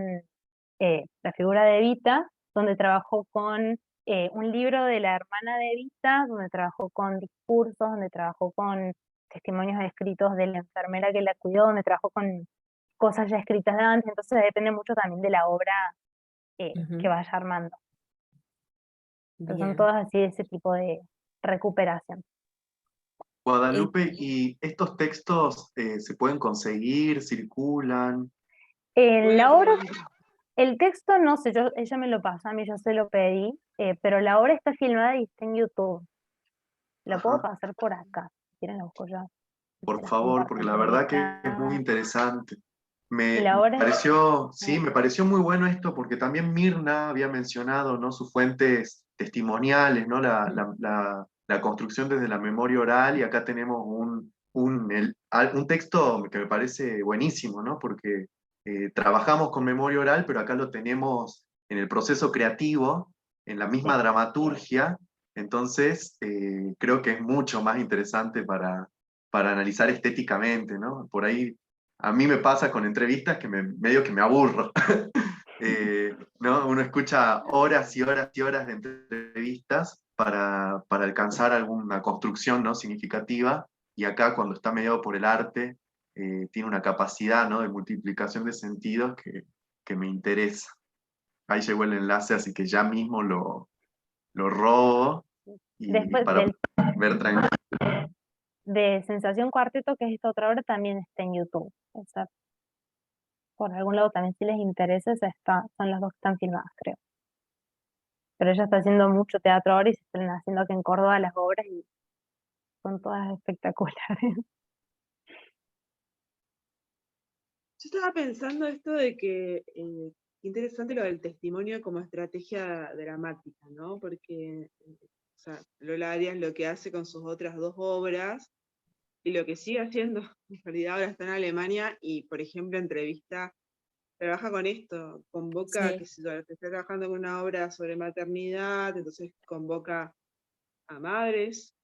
la figura de Evita, donde trabajó con un libro de la hermana de Evita, donde trabajó con discursos, donde trabajó con testimonios escritos de la enfermera que la cuidó, donde trabajó con cosas ya escritas de antes, entonces depende mucho también de la obra que Ujú. vaya armando. Pero son Bien. todas así de ese tipo de recuperación. Guadalupe, ¿y estos textos se pueden conseguir, circulan? La Buena obra, pregunta. el texto no sé, ella me lo pasó, a mí yo se lo pedí, pero la obra está filmada y está en YouTube. La puedo Ajá, pasar por acá, si quieren la busco yo, se por las favor, comparto porque en la verdad que es muy privado. interesante. Me La obra es, pareció, sí, me pareció muy bueno esto porque también Mirna había mencionado, ¿no? Sus fuentes testimoniales, ¿no? La construcción desde la memoria oral, y acá tenemos un texto que me parece buenísimo, ¿no? Porque trabajamos con memoria oral, pero acá lo tenemos en el proceso creativo, en la misma sí, dramaturgia, entonces creo que es mucho más interesante para analizar estéticamente, ¿no? Por ahí a mí me pasa con entrevistas que medio que me aburro. ¿No? Uno escucha horas y horas y horas de entrevistas para alcanzar alguna construcción, ¿no? Significativa, y acá cuando está mediado por el arte, tiene una capacidad, ¿no? De multiplicación de sentidos que me interesa. Ahí llegó el enlace, así que ya mismo lo robo y después para ver tranquilo. de Sensación Cuarteto, que es esta otra obra, también está en YouTube. Esa, por algún lado también si les interesa, son las dos que están filmadas, creo. Pero ella está haciendo mucho teatro ahora y se están haciendo aquí en Córdoba las obras y son todas espectaculares. Yo estaba pensando esto de que interesante lo del testimonio como estrategia dramática, ¿no? Porque o sea, Lola Arias lo que hace con sus otras dos obras y lo que sigue haciendo, en realidad ahora está en Alemania y, por ejemplo, trabaja con esto, convoca, que Sí. sé yo, está trabajando con una obra sobre maternidad, entonces convoca a madres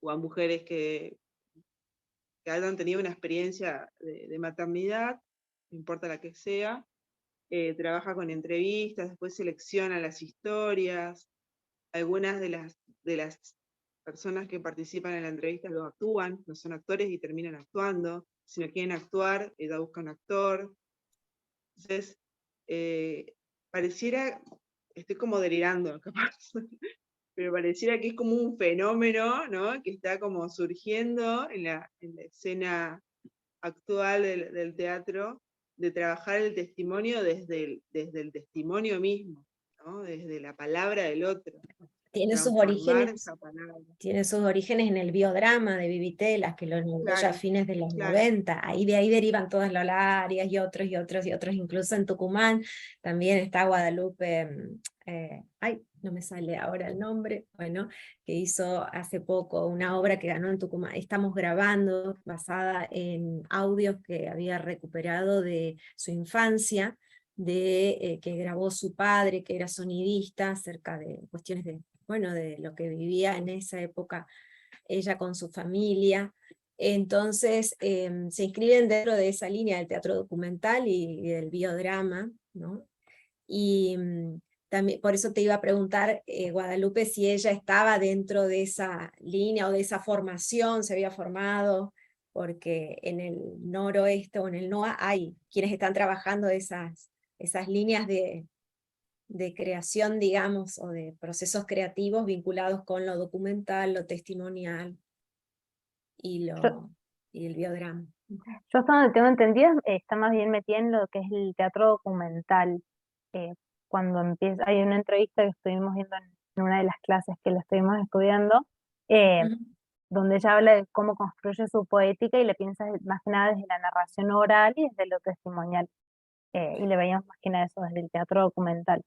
o a mujeres que hayan tenido una experiencia de maternidad, no importa la que sea, trabaja con entrevistas, después selecciona las historias, algunas de las personas que participan en la entrevista lo actúan, no son actores y terminan actuando, si no quieren actuar, ella busca un actor. Entonces, pareciera, estoy como delirando, capaz, pero pareciera que es como un fenómeno, ¿no? Que está como surgiendo en la escena actual del teatro, de trabajar el testimonio desde el testimonio mismo, ¿no? Desde la palabra del otro, Tiene sus transformar orígenes, esa palabra. tiene sus orígenes en el biodrama de Vivitelas, que lo inauguró ya a Claro, fines de los claro. 90. De ahí derivan todas las Lolarias y otros y otros y otros, incluso en Tucumán también está Guadalupe, ay, no me sale ahora el nombre, bueno, que hizo hace poco una obra que ganó en Tucumán. Estamos grabando, basada en audios que había recuperado de su infancia, que grabó su padre, que era sonidista, acerca de cuestiones de, bueno, de lo que vivía en esa época ella con su familia. Entonces se inscriben dentro de esa línea del teatro documental y del biodrama, ¿no? Y también, por eso te iba a preguntar, Guadalupe, si ella estaba dentro de esa línea o de esa formación, se había formado, porque en el noroeste o en el NOA hay quienes están trabajando esas líneas de creación, digamos, o de procesos creativos vinculados con lo documental, lo testimonial y el biodrama. Yo hasta donde tengo entendido, está más bien metida en lo que es el teatro documental. Cuando empieza, hay una entrevista que estuvimos viendo en una de las clases que la estuvimos estudiando, donde ella habla de cómo construye su poética y le piensa más que nada desde la narración oral y desde lo testimonial. Y le veíamos más que nada eso desde el teatro documental.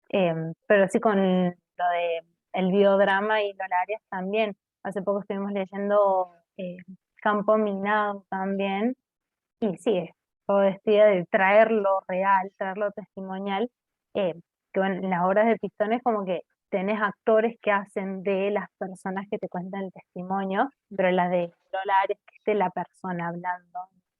Pero sí con lo de el biodrama y Lola Arias también. Hace poco estuvimos leyendo Campo Minado también, y sí, es todo este idea de traerlo real, traerlo testimonial, que bueno, en las obras de Pistones como que tenés actores que hacen de las personas que te cuentan el testimonio, pero la de Lola Arias, que esté la persona hablando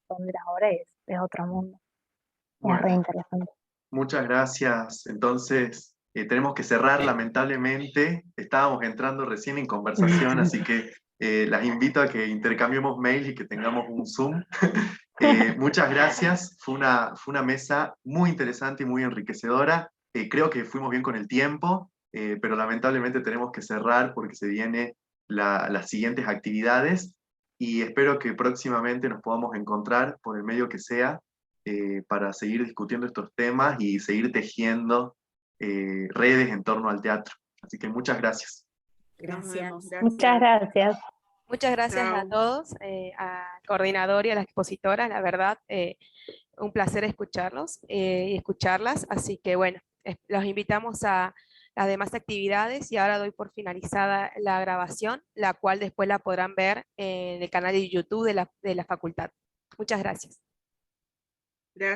donde las obras es otro mundo. Es Bueno, re interesante. muchas gracias. Entonces, tenemos que cerrar lamentablemente. Estábamos entrando recién en conversación, así que las invito a que intercambiemos mail y que tengamos un Zoom. Muchas gracias. Fue una mesa muy interesante y muy enriquecedora. Creo que fuimos bien con el tiempo, pero lamentablemente tenemos que cerrar porque se vienen las siguientes actividades y espero que próximamente nos podamos encontrar por el medio que sea para seguir discutiendo estos temas y seguir tejiendo redes en torno al teatro. Así que muchas gracias. Nos vemos, Gracias. Muchas gracias. Muchas gracias a Chao. todos, al coordinador y a las expositoras, la verdad, un placer escucharlos y escucharlas, así que bueno, los invitamos a las demás actividades y ahora doy por finalizada la grabación, la cual después la podrán ver en el canal de YouTube de la facultad. Muchas gracias.